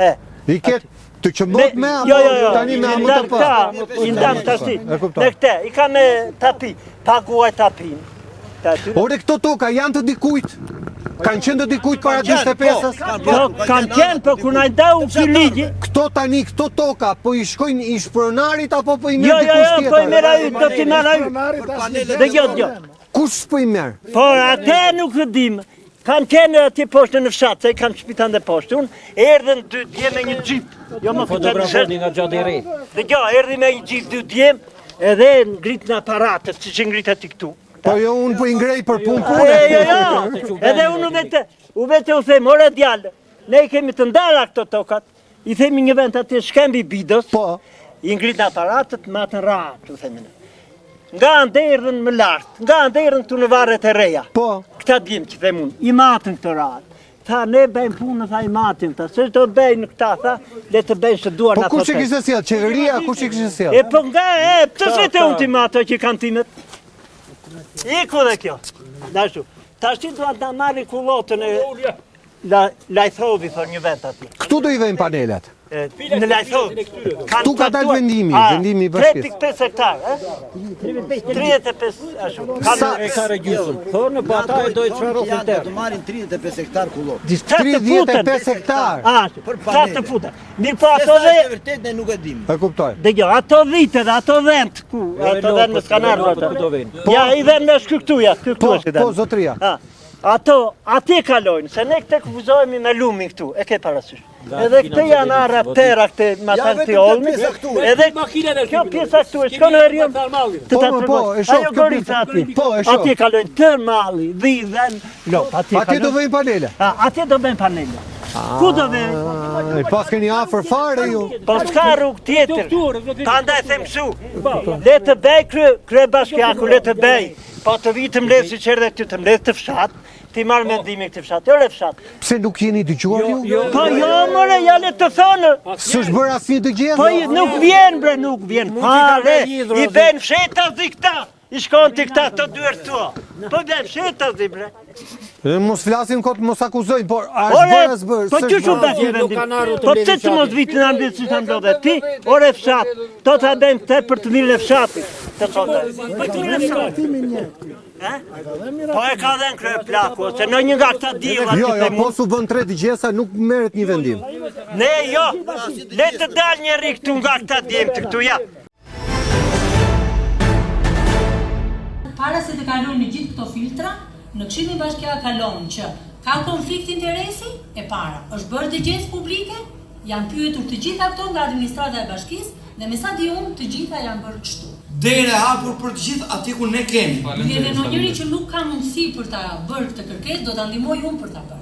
I ket të qëmbot me apo tani me amë të pa. I ndam tash. Me këtë, i kam me tapi, paguaj tapin. Ore këto toka janë të dikujt? Kanë qenë të dikujt para 45-s? Kanë qenë, po kur na dau ky ligji. Këto tani, këto toka, po i shkojnë ish pronarit apo po i merr dikush tjetër? Jo, po i merr ai, do t'i merr ai. Dëgjoj. Kush po i merr? Po atë nuk e dim. Kanë qenë atje poshtë në fshat, se i kanë shpitan dhe poshtë. Unë erdhen 2 djem me një xhip. Jo më fotografoni nga Gjaderi. Dëgjoj, erdhi me një xhip 2 djem, edhe ngrit në aparatet, siç ngritet ti këtu. Po jo, unë po i ngrej për punë. Jo. Edhe unë vetë u them, ore djalë, ne kemi të ndara këto tokat, i themi një vend atje shkembi bidos, i ngrit në aparatet, matën rahat, u themi ne. Nga ndërën më lartë, nga ndërën këtu në varret e reja. Po. Këta djem që them unë, i matën këtë rahat. Tha, ne bëjmë punë, tha, i matin, tha, se do të bëjnë këta, tha, le të bëjnë që duar në Po kush e kishte sjell? Qeveria, kush e kishte sjell? E po nga, pëse svete unë ti mato që kanë timet? Iku dhe kjo, dashu, ta shti duat të marri kullotën e Lajthovi, thon një vend atje. Këtu do i vejnë panelet? Në Lajthovi. Këtu ka dalë vendimi i bashkisë. 3.5 hektar, 35 ashtu. Sa hektare gjysmë? Thonë, po ata e dojë çfarofin tërë. Do marrin 35 hektar kullot. 35 hektar. Sa të futa. Mirë po ato dhe... vërtet ne nuk e dim. E kuptoj. Dëgjoj, ato vite dhe ato vend ku, ato vend me skanarë ato. Ja, i vend me shkyktuja, këtu është. Po, zotria. Ato, atje kalojnë, se ne këte kufizohemi me lumin këtu, e ke parasysh. Edhe këte janë arra ptera këte matan të olmi, edhe kjo pjesa këtu, e shko në erion të të të poshtë. Ajo goritha atje, atje kalojnë të mali, dhidhen, lop, atje kalojnë. Atje do vejnë panele? Atje do vejnë panele. Ku do vejnë? Pas keni afër fare ju? Po s'ka rrugë tjetër, ta ndaj them shu, le të bej krye bashkiaku, le të bej, po të vitëm le si qërë dhe ty të mledh të fshat, ti marrë mendimi këtë fshat, jo le fshat. Pse nuk jeni dëgjuar ju? Po jo, more, ja le të thonë. S'është bërë asnjë dëgjem? Po nuk vjen, bre, nuk vjen. Fare, i ben fshetas di këta, i shkon të këta të dyert tua. Po ben fshetas di, bre. Mos flasim kot, mos akuzojnë, por a është bërë, është bërë. Po që shumë bëjnë një vendim? Po pëse që mos vitë në ambit që të ndodhe ti, ore fshat, to të bëjmë te për të mirën e fshatit. Po të mirën e fshatit. Po e ka dhe në krye plaku, se në një nga këta diva Jo, po su bën 3 digjesa, nuk merret një vendim. Ne, jo, le të dal një ri këtu nga këta dim të këtu, ja. para se të kalojnë në gjithë këto filtra, në Këshillin Bashkiak kalon që ka konflikt interesi, e para, është bërë dëgjes publike, janë pyetur të gjitha këto nga administrata e bashkisë dhe me sa di unë të gjitha janë bërë kështu. Dere hapur për të gjithë aty ku ne kemi. Dhe në njëri që nuk ka mundësi për ta bërë këtë kërkesë, do ta ndihmoj unë për ta bërë.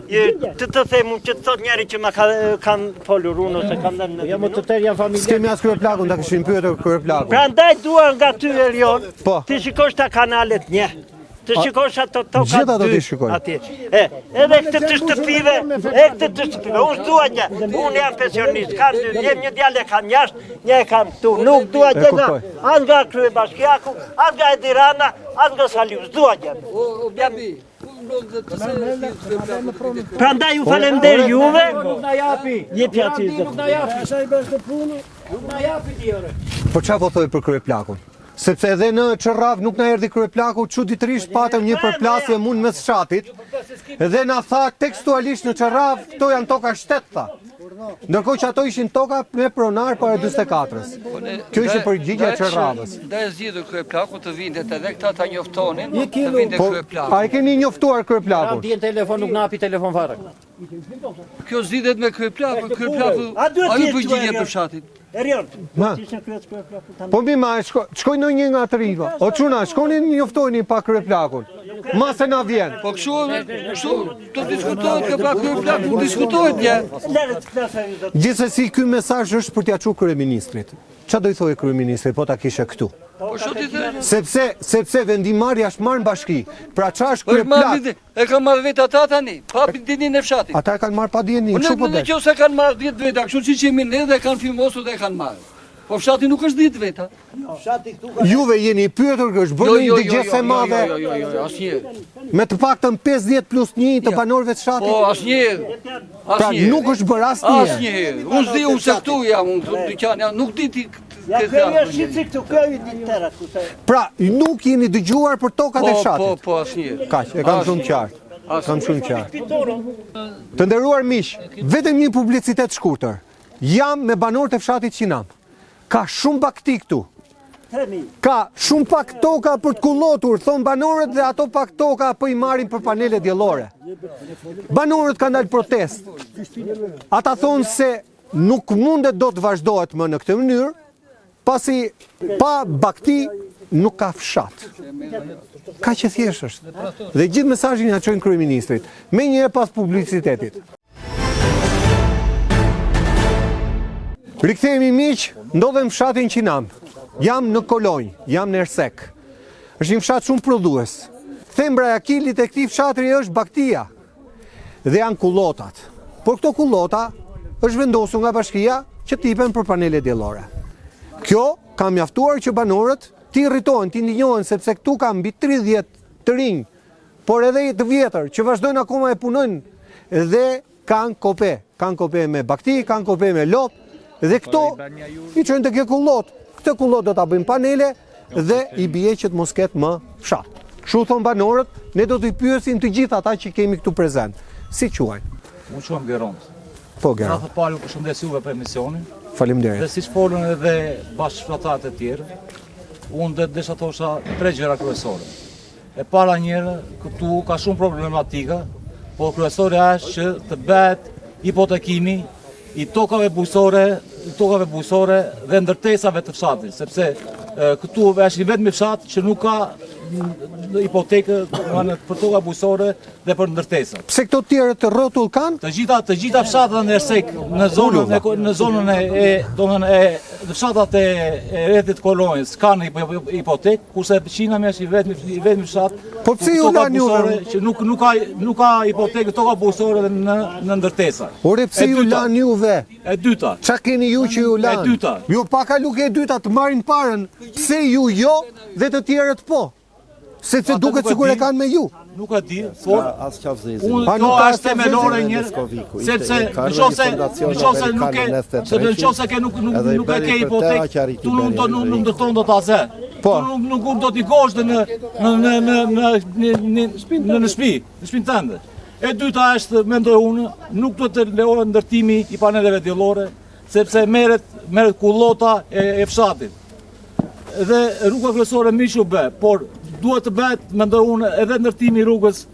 Të them unë që të thot njeri që ma kanë folur unë ose kanë dhënë në... Ja më të tërë janë familje. S'kemi as kryeplakun, ta këshin pyetur kryeplakun. Prandaj dua nga ty Erion, ti shikosh ta kanalet një. Të shikosh ato tokat dy. Gjitha do t'i shikoj. Edhe këtë të shtëpive, unë s'dua një, unë jam pensionist, jem një djale kam jashtë, një e kam tu, nuk dua gjena, as nga Krye Bashkiaku, as nga Edirana, as nga Saliu, s'dua gjena. Prandaj ju falender juve, jepi aty. Po çfarë po thoj për kryeplakun? Sepse edhe në Qërrav nuk na erdhi kryeplaku, çuditërisht patëm një përplasje mund mes fshatit, dhe na tha tekstualisht në Qërrav, këto janë toka shtet, tha. Ndërkohë që ato ishin toka me pronar para 44-s. Kjo ishte përgjigjja e Qërravës. Da e zgjidhur kryeplaku të vindet edhe këta ta njoftonin, të vinde kryeplaku. A e keni njoftuar kryeplakun? Di telefon nuk na hapi telefon fare. Kjo zgjidhet me kryeplakun, kryeplaku ajo përgjigje për fshatin. Erion, po mima, shkoj në një nga të riva. O çuna, shkoni njoftojni pa kryeplakun. Ma se na vjen. Po kështu, të diskutohet ka pa kryeplakun, diskutohet një. Gjithsesi, ky mesazh është për t'ia çuar kryeministrit. Çfarë do i thojë kryeministri po ta kishe këtu? Po çu ti the? Sepse vendimarrja është marrë në bashki. Pra çfarë është kryeplak? E kanë marrë vetë ata tani, pa dinin e fshatit. Ata e kanë marrë pa dijenin, çu po det. Po nëse kanë marrë 10 veta, kështu siç jemi ne dhe kanë filmosur dhe kanë marrë. Po fshati nuk është 10 veta. Juve jeni pyetur që është bërë një dëgjes e madhe. Jo, asnjëherë. Me të paktën 50 plus 1 të banorëve të fshatit. Po asnjëherë. Pra nuk është bërë asnjëherë. Asnjëherë. Unë s'di unë se këtu jam, unë dyqan jam, nuk di ti. Pra, nuk jeni dëgjuar për tokat e fshatit. Po, asnjëherë. Kaq, e kam shumë qartë. Kam shumë qartë. Të nderuar miq, vetëm një publicitet shkurtër. Jam me banorët e fshatit Qinam. Ka shumë bakti këtu. Ka shumë pak toka për të kullotur, thon banorët, dhe ato pak toka po i marrin për panele diellore. Banorët kanë dalë protest. Ata thonë se nuk mundet do të vazhdohet më në këtë mënyrë, pasi pa bakti nuk ka fshat. Ka që thjesht është. Dhe gjithë mesazhin ja çojnë kryeministrit, me një pas publicitetit. Rikthehemi miq, ndodhem fshatin Qinam. Jam në Kolonj, jam në Ersek. Është një fshat shumë prodhues. Thembra e akilit e këtij fshatri është baktia. Dhe janë kullotat. Por këto kullota është vendosur nga bashkia që tipen për panele diellore. Kjo ka mjaftuar që banorët ti irritohen, ti ndinjohen, sepse këtu ka mbi 30 të rinj, por edhe të vjetër që vazhdojnë akoma e punojnë dhe kanë kope me bakti, kanë kope me lop, dhe këto i çojnë te kjo kullot. Këtë kullot do ta bëjmë panele dhe i bie që të mos ketë më fshat. Kështu thon banorët, ne do t'i pyesim të gjithë ata që kemi këtu prezant. Si quajnë? Unë quhem Geront. Po Geront. Na falu përshëndes juve për emisionin. Faleminderit. Dhe siç folën edhe bashkëfllatarët e tjerë, unë do të desha thosha 3 gjëra kryesore. E para njëra, këtu ka shumë problematika, por kryesorja është që të bëhet hipotekimi i tokave bujqësore dhe ndërtesave të fshatit, sepse këtu është i vetmi fshat që nuk ka hipotekë për toka bujqësore dhe për ndërtesa. Pse këto tjerë të rrotull kanë? Të gjitha fshatat në Ersek, në zonën e fshatat e rrethit Kolonjës kanë hipotekë, kurse Qinami është i vetmi fshat. Po pse ju lani juve që nuk ka hipotekë toka bujqësore në ndërtesa. Ore pse ju lani juve? E dyta. Ç'a keni ju që ju lani? E dyta. Ju paka nuk e dyta të marrin parën. Pse ju jo dhe të tjerët po? Sepse duket sikur e kanë me ju. Nuk e di, por unë kjo është themelore njërë, sepse nëse ke nuk e ke hipotek, tu nuk do të tonë do të aze. Tu nuk do t'i gosh dhe në shpinë tënde. E dyta është, mendoj unë, nuk do të lejohet ndërtimi i paneleve diellore, sepse merret kullota e fshatit. dhe rruga kryesore Mishu B, por duhet të bëhet, mendoj unë, edhe ndërtimi i rrugës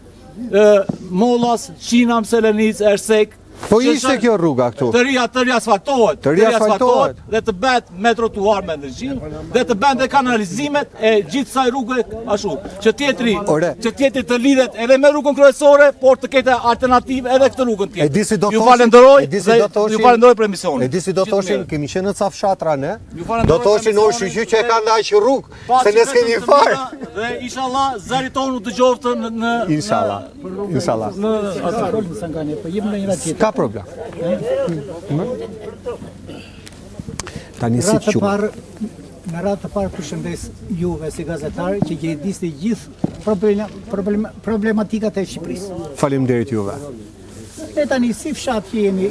Mollas, Qinam, Selenic, Ersek. Po ishte kjo rruga këtu. Të riasfaltohet. Të riasfaltohet dhe të bëhet me trotuar me ndryshim dhe të bëhen dhe kanalizimet e gjithë kësaj rruge ashtu. Që tjetri të lidhet edhe me rrugën kryesore, por të ketë alternativë edhe këtë rrugën tjetër. Ju falenderoj dhe ju falenderoj për emisionin. E disi do thoshin, kemi qenë në ca fshatra ne. Do thoshin o shqyqy që e kanë aq rrugë, se ne s'kemi fare. Dhe inshallah zëri tonë u dëgjoftë në Inshallah. Ka problem. Tani si të qumë. Në ratë të parë përshëndes juve si gazetarë që disni gjithë problematikat e Shqipërisë. Faleminderit juve. Ne tani si fshat që jemi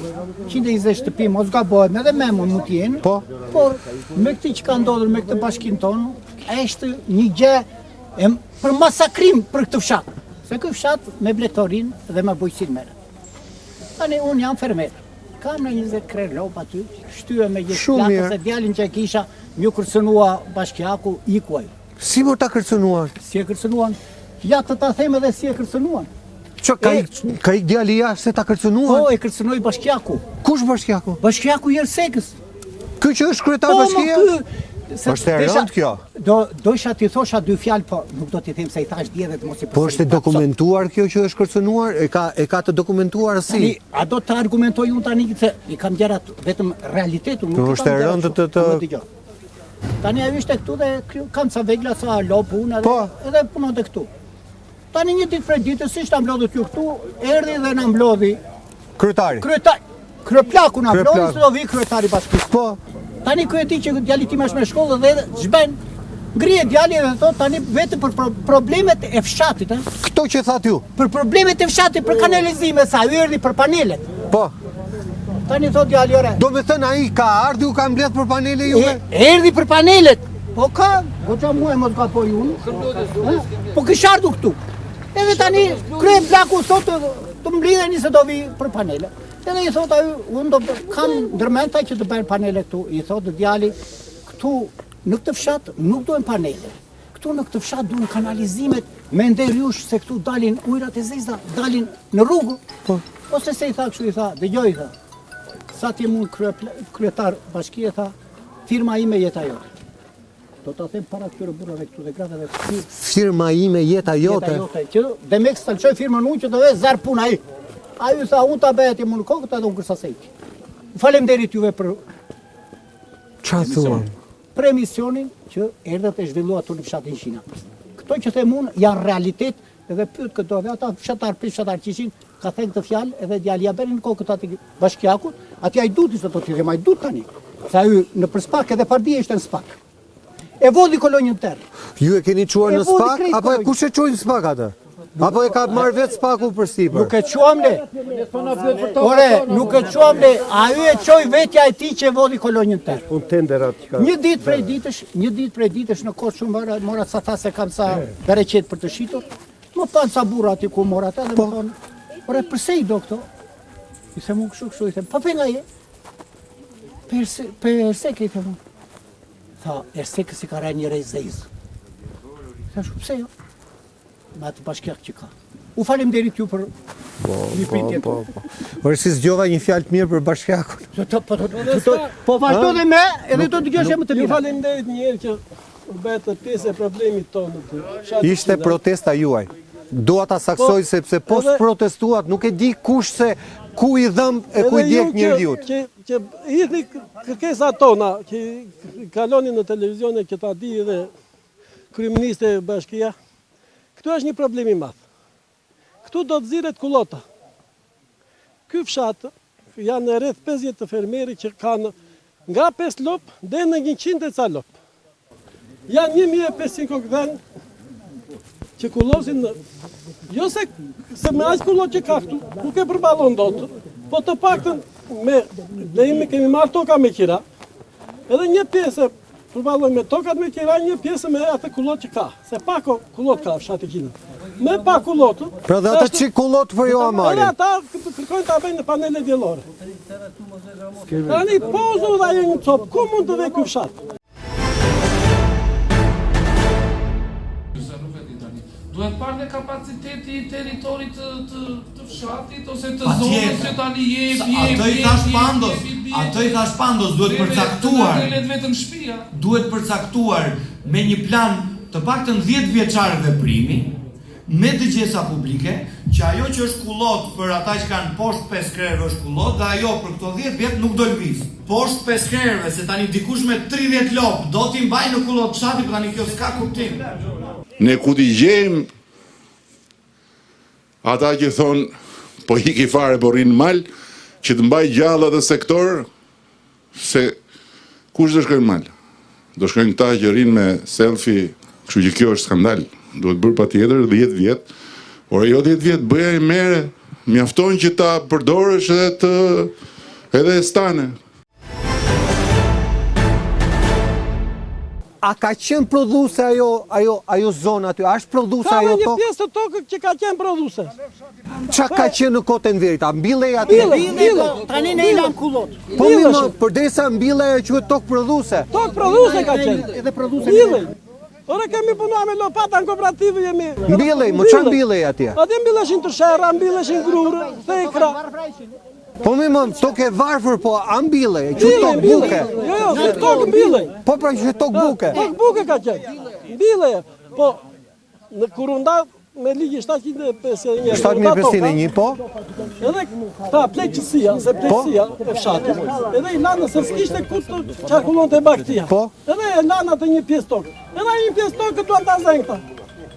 120 shtëpi, mos gabohet, edhe me mund t'jenë, por me këti që ka ndodhur me këtë bashkinë tonë, është një gjë për masakrim për këtë fshat. Se këtë fshat me bletorin dhe me bujqësin mërë. Tani unë jam fermer, kam në 20 krer lopë aty, shtyë me gjithë plakës e djalin që e kisha, mjë kërcënua bashkjaku, ikuaj. Si më ta kërcënuan? Si e kërcënuan? Ja të ta them edhe si e kërcënuan. Që ka ik djali jashtë se ta kërcënuan? Po, e kërcënoj bashkjaku. Kush bashkjaku? Bashkjaku Jersekës. Ky që është kryetar bashkia? Është e rëndë kjo? Do isha t'i thosha dy fjalë, po nuk do t'i them se i thash dje dhe të mos i Po është dokumentuar kjo që është kërcënuar? E ka të dokumentuar si? A do të argumentoj unë tani se i kam gjerat vetëm realitetu, nuk i kam gjerat shumë. Tani ajo ishte këtu dhe kam ca vegla, sa lopë unë edhe punon të këtu. Tani një ditë prej ditës, si shta mblodhët ju këtu, erdi dhe në mblodhi kryetari. Kryeplaku në mblodhi, se do vi kryetari bashkisë. Po. Tani ku e ti që djali tim është me shkollë dhe zhben, ngrije djali dhe thot tani vetë për problemet e fshatit. Këto që thatë ju? Për problemet e fshatit, për kanalizime, sa ju erdi për panelet. Po. Tani thot djali ore. Do me thënë a i ka ardhi u ka mbledh për panele juve? Erdi për panelet. Po ka, goqa muaj mos ka po ju. Po kish ardhu këtu. Edhe tani krye plaku thot të mblidheni se do vi për panelet. Edhe i thot aju, unë do kam ndërmenta që të bëjnë panele këtu. I thot djali, këtu në këtë fshat nuk dojnë panele. Këtu në këtë fshat dojnë kanalizimet me nderjush se këtu dalin ujrat e zezda, dalin në rrugë. Ose se i tha kështu, i tha, dëgjoj, i tha, sa t'jem unë kryetar bashkie, tha, firma ime jeta jote. Do të them para këtyre burrave këtu dhe gratave këtu. Firma ime jeta jote? Dhe me kësë talqoj firma në unë që të dhe zar puna i. A ju tha, unë ta behet i mund kokët edhe unë kërsa sejtë. Falemderit juve për... Qa thuan? Për emisionin që erdhët e zhvillua të në fshatin Shina. Këto që them unë janë realitet edhe pyet këto dhe ata fshatar për fshatar që ishin ka thënë këtë fjalë edhe djali ja berin kokët ati bashkjakut, ati ajduti se të t'i them ajdut tani. Sa ju në për spak edhe pardia ishte në spak. E vodhi kolonjën tërë. Ju e keni quar në spak, apo e kush e quajnë spak atë? Apo e ka marrë vetë spaku për sipër? Nuk e quam le. Ore, nuk e quam le. A ju e qoj vetja e ti që e vodhi kolonjën tërë. Unë tenderat që ka... Një ditë prej ditësh në kohë shumë mora sa tha se kam sa bereqet për të shitur. Më panë sa burra ati ku mora ta dhe më thonë, ore, përse i do këto? I them unë kështu, i them, pa për nga je? Për Erseke, i them unë. Tha, Erseke si ka rej një rej zezë. Tha shu, pse jo? Me atë bashkjak që ka. U falemderit ju për një pritje të. Ore, si zgjova një fjalë të mirë për bashkjakun. Po vazhdo dhe me, edhe do të gjoshe më të mirë. Ju falemderit njerë që betë pjesë e problemit tonë. Ishte protesta juaj. Dua ta saksoj sepse post protestuat nuk e di kush se ku i dhëm e ku i djek njeriut. Që idhni kërkesa tona, që kaloni në televizion e këta di dhe kryeministri e bashkia, këtu është një problem i madh. Këtu do të ziret kullota. Ky fshat janë rreth 50 të fermeri që kanë nga 5 lop dhe në 100 e ca lop. Janë 1500 kokdhen që kullosin, jo se me aq kullot që ka këtu, nuk e përballon dot, po të paktën ne kemi marrë toka me qira, edhe një pjesë përballon me tokat me qira, një pjesë me atë kullot që ka, se pak kullot ka fshati Kina. Me pak kullot. Pra dhe ata që kullot për jo amarin. Edhe ata kërkojnë ta bëjnë në panele diellore. Tani pozo dhe ajo një copë, ku mund të vej ky fshat? Duhet parë dhe kapaciteti i teritorit të fshatit ose të zonës që tani jepi. Ato i thash pandos duhet përcaktuar. Duhet përcaktuar me një plan të paktën 10 vjeçar veprimi me dëgjesa publike, që ajo që është kullot për ata që kanë poshtë 5 krerëve është kullot dhe ajo për këto 10 vjet nuk do lëviz. Poshtë 5 krerëve se tani dikush me 30 lop do t'i mbaj në kullot fshati, për tani kjo s'ka kuptim. Ne ku t'i gjejmë ata që thonë po hiki fare po rrinë mal, që të mbaj gjallë atë sektor, se kush do shkojnë mal? Do shkojnë këta që rrinë me selfie, kështu që kjo është skandal. Duhet bërë pa tjetër 10 vjetë, por jo 10 vjetë bëja i mere, mjafton që ta përdorësh edhe stane. A ka qenë prodhuese ajo zona aty? A është prodhuese ajo tokë? Ka një pjesë të tokë që ka qenë prodhuese. Qa ka qenë në Kotën Verit? A mbillej aty? Mbillej, tani ne i lam kullot. Po më përdesa mbillej quhet tokë prodhuese. Tokë prodhuese ka qenë. Edhe prodhuese. Mbillej. Ore kemi punuar me lopata në kooperativë jemi. Mbillej, më çan mbillej atje? Atje mbilleshin të sherra, mbilleshin grurë, thekra. Po më tokë e varfër, po a mbillej, që tokë buke? Jo, tokë mbillej. Po pra që tokë buke? Tokë buke ka qenë. Mbillej, po në kurunda me ligji 751. 751, po? Edhe ta pleqësia, se pleqësia e fshatit, edhe i lanë se s'kishte ku të qarkullon të baktia. Po? Edhe e lanë atë një pjesë tokë. Edhe një pjesë tokë duan ta zënë këta.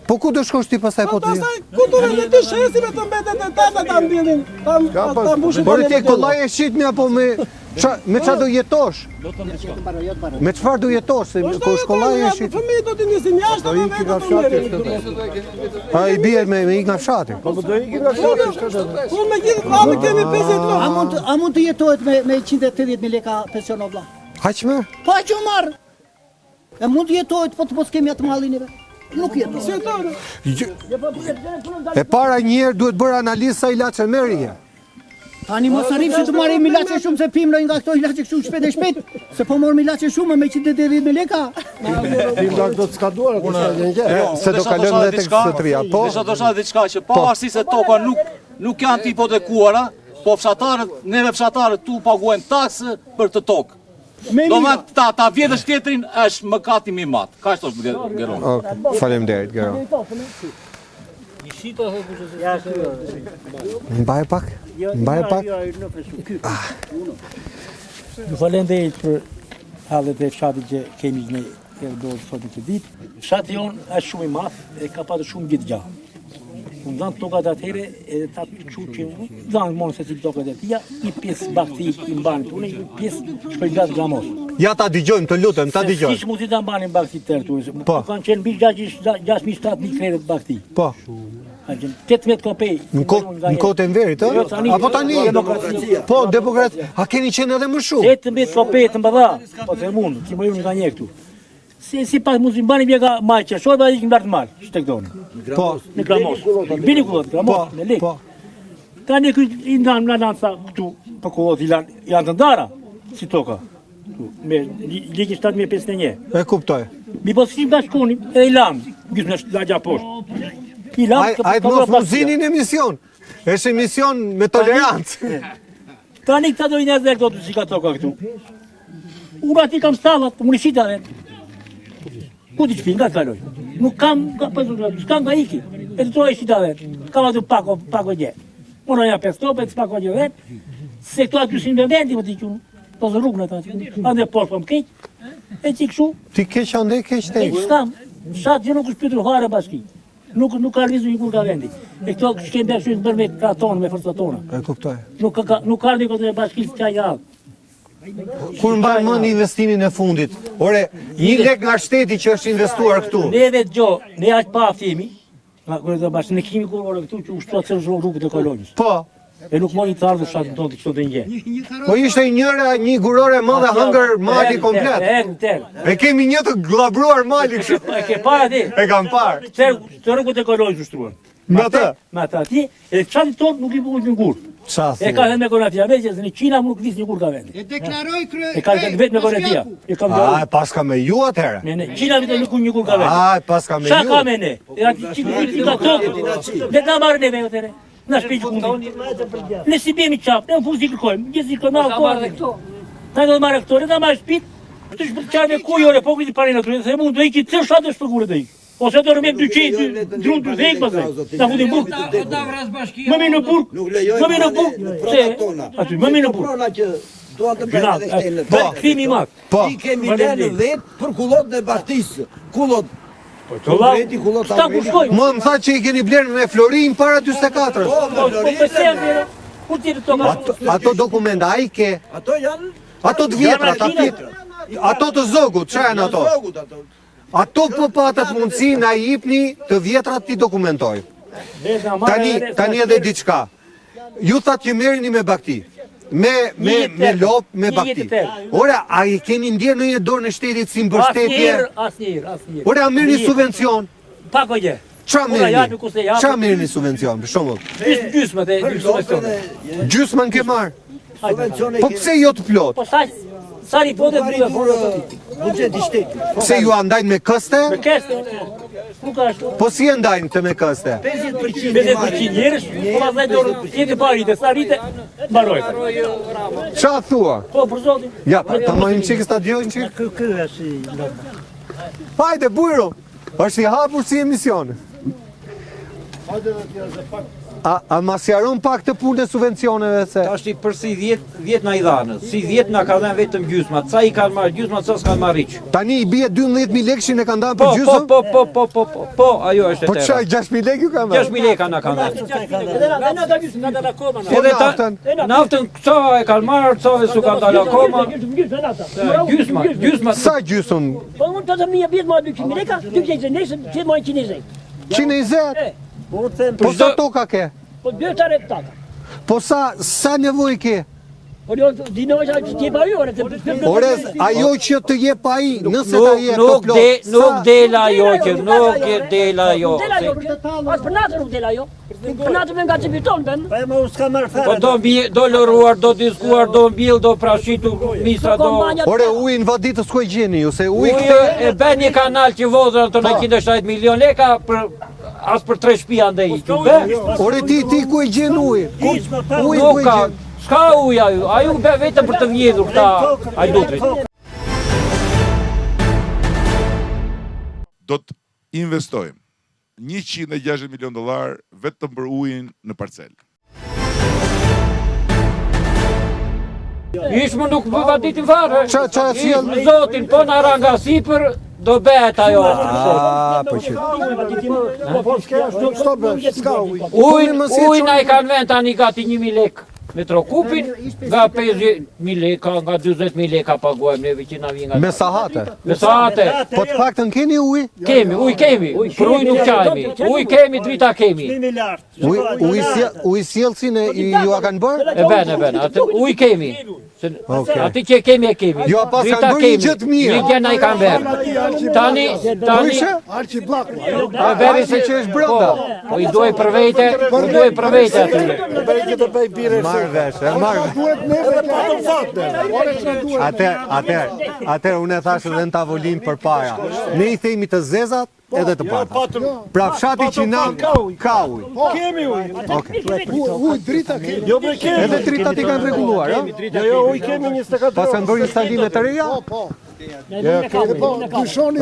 Po ku do shkosh ti pastaj po ti? Pastaj ku do të të shesim të mbetet e tata ta mbillin, ta mbushin. Por ti kollaj e shitmi apo me çfarë do jetosh? Me çfarë do jetosh? Se ku shkollaj e shit. Fëmijët do të nisin jashtë dhe vetë. A i bie me ik nga fshati. Po do ikin nga fshati. Po me gjithë vallë kemi 50 lokë. A mund të jetohet me 180.000 lekë pension o vlla? Haq më? Po aq u marr. E mund të jetohet po të mos kemi atë mallin e vet. Nuk jeton. E para njëherë duhet bërë analizë sa ilaçe merrje. Tani mos arrim se të marrim ilaçe shumë se pim nga këto ilaçe kështu shpejt e shpejt, se po morëm ilaçe shumë me 180.000 lekë. Pim nga këto të skaduar, se do kalojmë edhe tek sotria. Po. Desha do shaj diçka që pavarësisht se toka nuk janë të hipotekuara, po fshatarët, neve fshatarët tu paguajmë taksë për të tokë. Do me ta vjetësh tjetrin është mëkati mi matë. Ka është është Geron. Faleminderit, Geron. Mbaj pak? Mbaj pak? Ju faleminderit për hallet e fshatit që kemi ne do të thotë këtë ditë. Fshati jonë është shumë i madh e ka pasur shumë gjithë gjallë. Unë dhanë tokat atëhere edhe ta që që dhanë monë se si tokat e tia, i pjesë bakti i mbanë të une, i pjesë shpërgat gramos. Ja ta digjojmë, të lutëm, ta digjojmë. Se s'kish mund si ta mbanë bakti të tërë të une, kanë qenë mbi 6.000-7.000 kreret bakti. Po. Kanë qenë 18 kopej. Në Kotën Verit, ë? Apo tani? Po, demokracia. A keni qenë edhe më shumë? 18 kopej të mbëdha, po të mund, që më ju nga një këtu. Si pas mund të mbani bjega majë qeshor, dhe ikim lartë malë, që të këtonë. Po. Në Gramos. Bini kullot, Gramos, me lekë. Ka një këtë i ndanë në lanë sa këtu, për kullot janë të ndara, si toka. Me ligji 751. E kuptoj. Mi posishim nga shkonim, edhe i lamë, gjysë në lagja poshtë. I lamë... A i të mos muzinin emision. Eshte emision me tolerancë. Tani këta do i njerë dhe këto të si ka toka këtu. Ura ti kam stallat, më nishita dhe. Ku t'i shpi, nga t'kaloj? Nuk kam, s'kam nga iki. E të troj shita vetë. Kam atu pako gje. Unë ja 5 tope, s'pako gje vetë. Se këto atë këshin dhe vendi, më t'i qunë. Po zë rrugën e ta që. Ande poshë po më keq. E që këshu. Ti keq ande keq te. E s'kam. Shatë që nuk është pytur hare bashki. Nuk ka rrizu një kur ka vendi. E këto shkem bërë shumë bërë me ka tonë, me forca tona. E kuptoj. Nuk ka rrizu këtë bashki s'ka javë. Kur mbaj mend investimin e fundit. Ore, 1 lek nga shteti që është investuar këtu. Ne vetë gjo, ne aq pa aftimi. Nga kur të bashkë, ne kemi kurore këtu që ushtuat se rrugët e kolonjës. Po. E nuk mori të ardhë shatë tonë të kështu të nje. Po ishte një gurore madhe hëngër mali komplet. E kemi një të glabruar mali kështu. E ke parë ti? E kam parë. Të rrugët e kolonjës ushtruan. Me atë? Me atë atje, edhe fshatit tonë nuk i bukur një kur. E ka dhe me konafia me që në Qina nuk vis një kur ka vendi. E deklaroj E ka vetë me konafia. A, pas ka me ju atëherë? Ne, Qina vitë nuk një kur ka vendi. A, pas ka me Qa ju? ka me ne? E ati që ka tokë. Dhe ta marrë neve atëre. Në shpej që kundi. Ne si bemi qapë, ne në fuzi kërkojmë. Gjithë si kërna këto. Ta do marrë këto, ne ta marrë shpit. Të shpët qarë me kujore, po këti pare në këtu. Dhe mund të iki të shatë është përgurë të ikë. Ose do rëmem 200, drunë të dhejkë pëse. Ta futin burë. Më me në burë. Më me në burë. Aty, më me në burë. Po, këtimi makë. Po. I kemi lënë vetë për kullot në Bashkisë. Kullot. Reti, kullot Avreli. Më tha që i keni blerë me Florin para 24. Po, pëse e vjerë. Kur tjetë të toka? Ato dokumenta, a i ke? Ato janë... Ato të vjetra, ato të zogut, që janë ato? Ato po patët mundësi na i jipni të vjetrat ti dokumentoj. Tani edhe diçka. Ju thatë që merini me bakti. Me lop, me bakti. Ora, a i keni ndjerë në një dorë në shtetit si mbështetje? Asnjër. Ora, a merë një subvencion? Pako gje. Qa merë një subvencion, për shumë? Gjysmë dhe subvencione. Gjysmë në ke marë? Po pse jo të plot? Po sa ripote të duhe forë. Buxheti shtetit. Pse ju andajnë me këste? Me këste. Nuk ashtu. Po si e ndajnë të me këste? 50% njerësh, po pastaj dorë jetë parite, sa rite, mbaroj. Qa thua? Po, për zotin. Ja, ta mojnë qikë stadion qikë? Ky është i Hajde, bujro, është i hapur si emisione. A ma sjaron pak të punë e subvencioneve se? Ta është i përsi 10 na i dhanë, si 10 na ka dhenë vetëm gjysma, ca i kanë marrë gjysma, ca s'kanë marrë riqë. Tani i bie 12.000 lekshin e kanë danë për gjysëm? Po, ajo është e Po qaj, 6.000 lek ju kanë danë? 6.000 leka na kanë danë. Edhe ta naftën ca e kanë marrë, ca e su kanë dalë akoma. Gjysma. Sa gjysëm? Po mund të të mija bjetë ma 200.000 leka, 200 nesën, që ma 120. 120? Po sa toka ke? Po 2 hektarë taka. Po sa nevoj ke? Po dinojë që t'je pa ju, Ore, ajo që të je pa i, nëse ta je të plot. Nuk dela ajo që, nuk dela ajo. As për natë nuk dela ajo. Për natë me nga që piton, ben. Po e më s'ka marrë fare. Po do lëruar, do diskuar, do mbil, do prashitu, misra, do... Ore, ujnë vaditës ku e gjeni ju, se uj këtë... E ben një kanal që vodrën të 170 milion leka, as për 3 shpia ndë i të be. Ore, ti ku e gjen uj? Uj ku e gjen? Ska uja ju, a ju be vetëm për të vjedhur këta ajdutrit. Do të investojmë $160 milion vetëm për ujin në parcel. Ishmë nuk më vaditin fare. Qa sjell? Zotin, po në ranga sipër, do bet ajo. Po që... Ujna i kanë vend tani gati 1.000 lek. Metro kupin, nga 50.000 leka, nga 20.000 leka paguajmë neve që na vjen nga... Me sahate? Me sahate. Po të faktën keni uj? Kemi, uj kemi, për uj nuk qajmi. Uj kemi, drita kemi. Uj sjellësin e ju a kanë bërë? E ben, uj kemi. Ati që kemi e kemi. Jo, pas kanë bërë një gjëtë mirë. Një gjëna i kanë bërë. Tani... Arqi Blaku. A beri se që është brënda. Po i duaj për vejte, atyre. Marrë vesh, Atër, unë e thashë dhe në tavolin për para. Ne i themi të zezat edhe të pata. Pra fshati që nam ka uj. Kemi uj. Uj, drita kemi. Edhe dritat i kanë reguluar, Jo, uj kemi 24 pas kanë bërë installime të reja?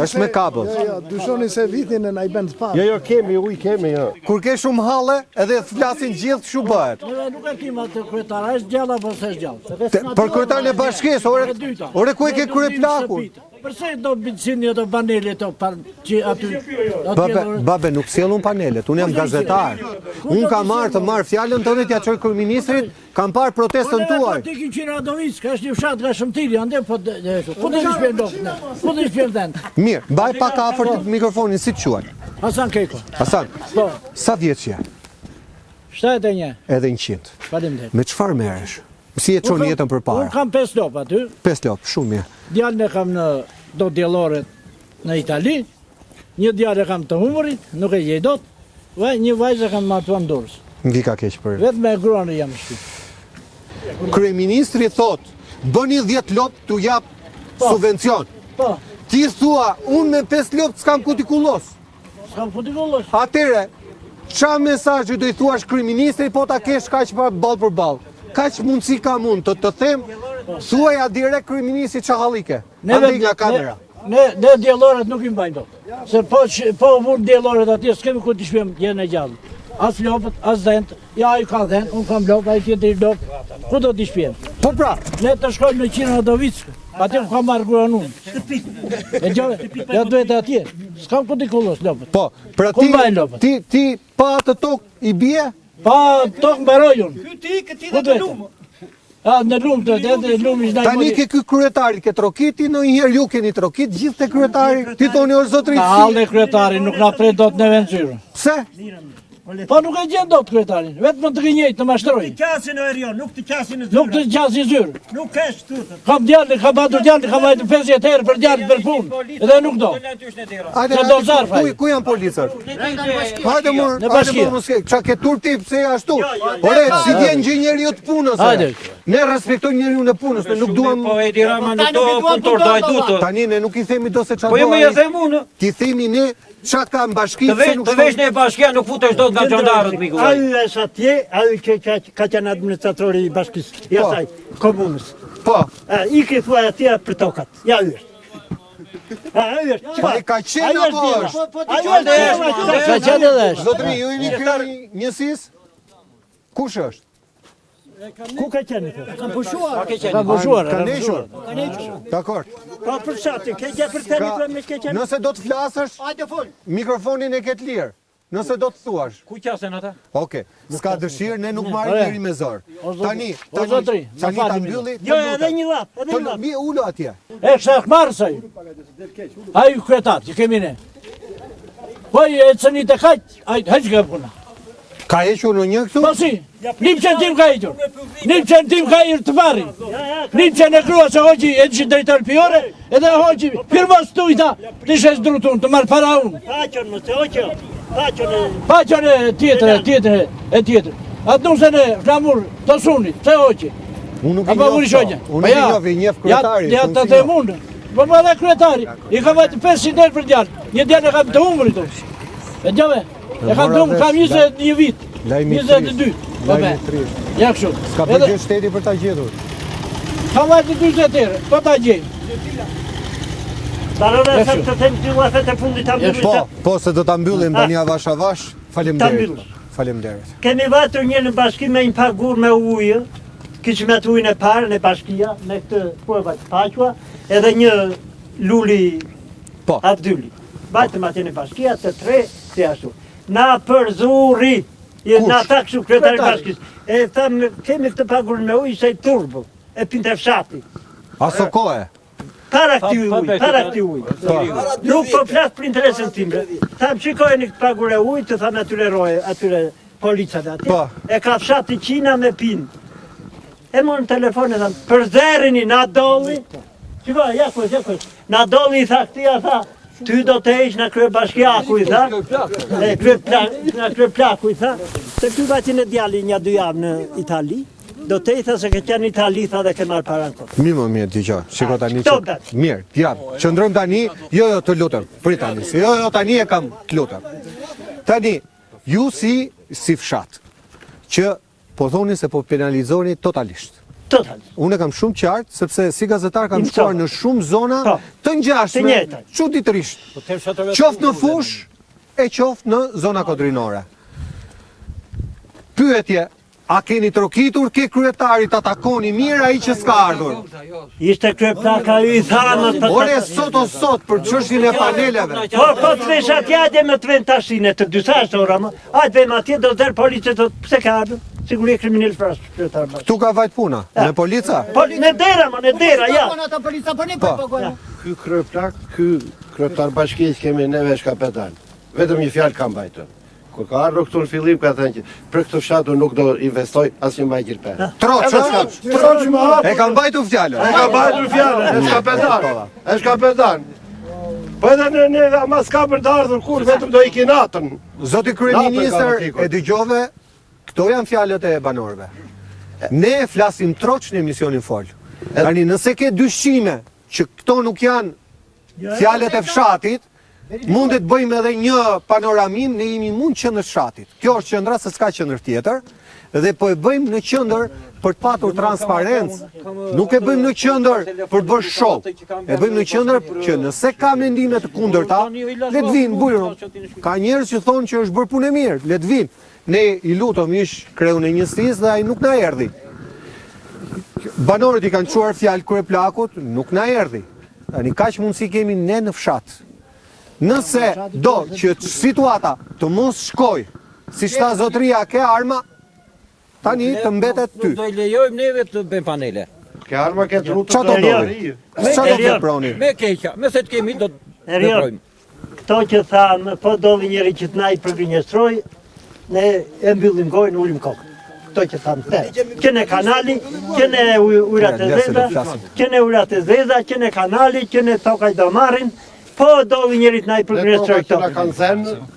Është me kabel. Dyshoni se vitin e na i bën të parë. Jo, kemi, uj kemi, jo. Kur ke shumë halle, edhe flasin gjithë shu bëhet. Nuk e kim atë kryetar, është gjalla apo s'është gjallë? Për kryetar në bashkisë, ore ku e ke krye plakun? Përse do bicini ato panelet që aty... Babe, nuk sjellun panelet, unë jam gazetar. Unë kam marrë fjallën të dhe t'ja qërë kërëministrit, kam parë protestën tuaj. Ti ki qira Adovic, ka është një fshat, ka shëmtiri, ande, po të shpjen do, po të shpjen dhenë. Mirë, baj pak afër të mikrofonin, si të quaj? Hasan Keko. Hasan, sa vjeç je? 71. Edhe 100. Faleminderit. Me çfarë merresh? Si e çon jetën përpara? Unë kam 5 lop aty. 5 lop, shumë mirë. Djalën e kam në do djelloret në Itali. Një djalë e kam të humurit, nuk e gjej dot. Një vajzë kam martuar në Durrës. Mbi ka keq për. Vetëm me gruan jam shtyp. Kryeministri thot, bëni 10 lop t'u jap subvencion. Po. Ti thua, unë me 5 lop s'kam ku t'i kullos. S'kam ku t'i kullos. Atere, qa mesazhi do i thuash kryeministri po ta kesh kaq ball për ball? Kaq mundësi kam unë të them, thuaja direkt kryeministri çahallike. Andi nga kamera. Ne diellorët nuk i mbajnë dot. Se po vun diellorët atje s'kemi ku t'i shpjem jetën e gjallë. As lopët, as dhent, ja ai ka dhent, unë kam lopë, ai tjetri lopë. Ku do t'i shpjem? Po pra, ne të shkojmë në Qina Dovickë. Atje ku kam marrë gruan unë. E gjove, ja duhet atje. S'kam ku t'i kullos lopët. Po, pra ti pa atë tokë i bie? Pa tokë mbaroj unë. Ti dhe lumë. Në lumë të edhe lumë ishtë Tani ke ky kryetari, ke trokiti, në njëherë ju keni trokit, gjithë të kryetari, ti thoni o zotëri. Halë kryetari, nuk na prej do të në vendësyrë. Pse? Po nuk e gjen dot kryetarin, vetëm të gënjejt të mashtroj. Nuk të qasin e erion, nuk të qasin e zyrë. Nuk të qasin zyrë. Nuk e shtutë. Kam djalli, kam batur djalli, kam vajtë 50 herë për djalli për punë, edhe nuk do. Ku janë policër? Hajde mor, në bashkia. Qa ke turp ti pse ashtu? Ore, si vjen gjë njeriu të punës. Hajde. Ne respektojmë njeriu në punës, ne nuk duam. Po Edi Rama nuk do punëtor do ai dutë. Tani ne nuk i themi do se çfarë. Po më ja them unë. Ti themi ne çka ka në bashki se nuk. Të vesh në bashkia nuk futesh dot nga xhandarët miku. Ai është atje, ai ka qenë administratori i bashkisë, i asaj komunës. Po. I ke thua atje për tokat. Ja është. Ai është. Po ka qenë apo është? Ai është. Ka qenë edhe është. Zotëri, ju jeni kryetari njësisë? Kush është? Ku ka qenë? Ka pushuar. Ka pushuar. Ka neshur. Dakor. Pa për shatin, ke gjë për tani për me ke qenë. Nëse do të flasësh, mikrofonin e ke të lirë. Nëse do të thuash. Ku qasen ata? Okej, s'ka dëshirë, ne nuk marrim njëri me zor. Tani ta mbylli. Jo, edhe një lap, edhe një lap. Mi ulo atje. E kësha marrë saj. Ai kryetar, që kemi ne. Po e cënit e kaq, ai heq ka puna. Ka hequr në një këtu? Po si, 100 tim ka hequr. 100 tim ka hequr të pari. 100 e krua se hoqi e që drejtar pjore, edhe hoqi firmos të ujta, të ishe zdrutun, të marrë para unë. Paqën më të hoqë, paqën e tjetër. Atë nuk se ne flamur të sunit, të hoqi. Unë nuk i njëf kryetari. Ja të të mundë. Po më dhe kryetari, i ka vajtë 500 herë për djarë, një djarë e kam të humërit. E gjave, e kam të humër, kam 21 vit, 22. Ja kështu. Ska përgjë shteti për ta gjetur. Kam vajtë 20 herë, po ta gjejmë. Barone, se të them ty uafet e fundit ta mbyllim. Po, se do ta mbyllim tani avash avash, faleminderit. Faleminderit. Kemi vatur një në bashki me një pagur me ujë, kishim atë ujën e parë në bashkia, me këtë kueva të paqua, edhe një luli abdyli. Vajtëm atje në bashkia, të tre, si ashtu. Na për zuri, na ta kështu kryetari bashkis. E thamë, kemi këtë pagurën me ujë, ishte turbo, e pinte fshati. Aso kohë? Para këti ujë. Nuk po flasë për interesën time. Thamë, shikojnë këtë pagurë e ujë, të thamë atyre roje, atyre policave atje. E ka fshati qina me pinë. E morën telefon e thamë, për zerini, na doli. Shikoj, jakoj. Na doli i tha këtia, tha, ty do të esh në krye bashkiaku, i tha. Në krye plaku, i tha. Se ty vajti në djali 1-2 javë në Itali. Do të i tha se ke qenë Itali, tha dhe ke marrë paran kot. Mirë, t'i shiko tani që... Mirë, ja, qëndrojmë tani, jo, të lutëm, prit tani, jo, tani e kam të lutëm. Tani, ju si fshat, që po thoni se po penalizoni totalisht. Unë e kam shumë qartë, sepse si gazetar kam shkuar në shumë zona të ngjashme, çuditërisht. Qoftë në fush e qoftë në zona kodrinore. Pyetje, a keni trokitur ke kryetari ta takoni mirë ai që s'ka ardhur? Ishte kryeplaka i thamë. Ore sot për çështjen e paneleve. Po të vesh atje ajde me të vend tashinë të dy sa ora më. Ajde vem atje do der policë të pse ka ardhur? Sigurisht kriminal fras kryetar. Ktu ka vajt puna, me polica? Po në dera, ja. Ky kryeplak, ky kryetar bashkisë kemi neve shkapetan. Vetëm një fjalë kam mbajtur. Kur ka ardhur këtu në fillim ka thënë që për këtë fshatur nuk do investoj asnjë mbaj gjirpe. Troç më. E ka mbajtur fjalën. E ka mbajtur fjalën, është kapetan. Po edhe në ama s'ka për të ardhur kur, vetëm do iki natën. Zoti kryeministër, e dëgjove, këto janë fjalët e banorëve. Ne flasim troç në emisionin Fol. Tani nëse ke dyshime që këto nuk janë fjalët e fshatit, mundet bëjmë edhe një panoramim, ne jemi mund qendër fshatit. Kjo është qendra, se s'ka qendër tjetër, dhe po e bëjmë në qendër për të patur transparencë. Nuk e bëjmë në qendër për të bërë show. E bëjmë në qendër që nëse ka mendime të kundërta, le të vinë bujro. Ka njerëz që thonë që është bërë punë e mirë, le të vinë. Ne i lutëm ish kreun e njësisë dhe ai nuk na erdhi. Banorët i kanë çuar fjalë kryeplakut, nuk na erdhi. Tani kaq mundësi kemi ne në fshat. Nëse do që situata të mos shkoj, si shta zotëria ke arma, tani të mbetet ty. Do i lejojmë neve të bëjmë panele. Ke arma ke trutë Qa do dojë? Qa do të proni? Me keqa, me se të kemi do të veprojmë. Këto që thanë, po doli njëri që të na i përgënjestroj, ne e mbyllim gojën, ulim kokën. Këto që thanë te. Që në kanali, që në ujrat e zeza, që në ujrat e zeza, që në kanali, që në tokaj do marrin, po doli njëri të na i përgënjestroj këto.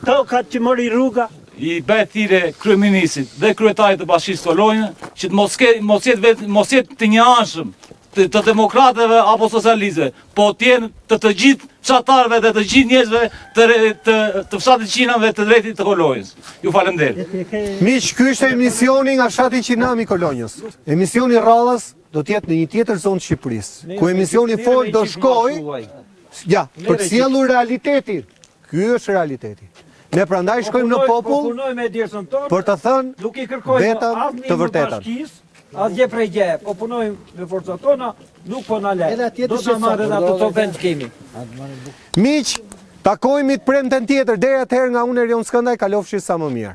Tokat që mori rruga, I bëhet thirrje kryeministit dhe kryetarit të Bashkisë Kolonjë që të mos jetë të njëanshëm të demokratëve apo socialistëve, po të jenë të gjithë fshatarëve dhe të gjithë njerëzve të fshatit Qinave të drejtit të Kolonjës. Ju falenderoj. Miq, ky është emisioni nga fshati Qinam i Kolonjës. Emisioni rradhës do të jetë në një tjetër zonë të Shqipërisë, ku emisioni Fol do shkojë, ja, për të sjellur realitetin. Ky është realiteti. Ne prandaj shkojmë në popull për të thënë vetëm të vërtetën. Asgjë prej gjë, po punojmë me forcat tona, nuk po na le. Do të marrë edhe ato tokën që kemi. Miq, takojmë të premten tjetër, deri atëherë nga unë Erion Skëndaj, kalofshi sa më mirë.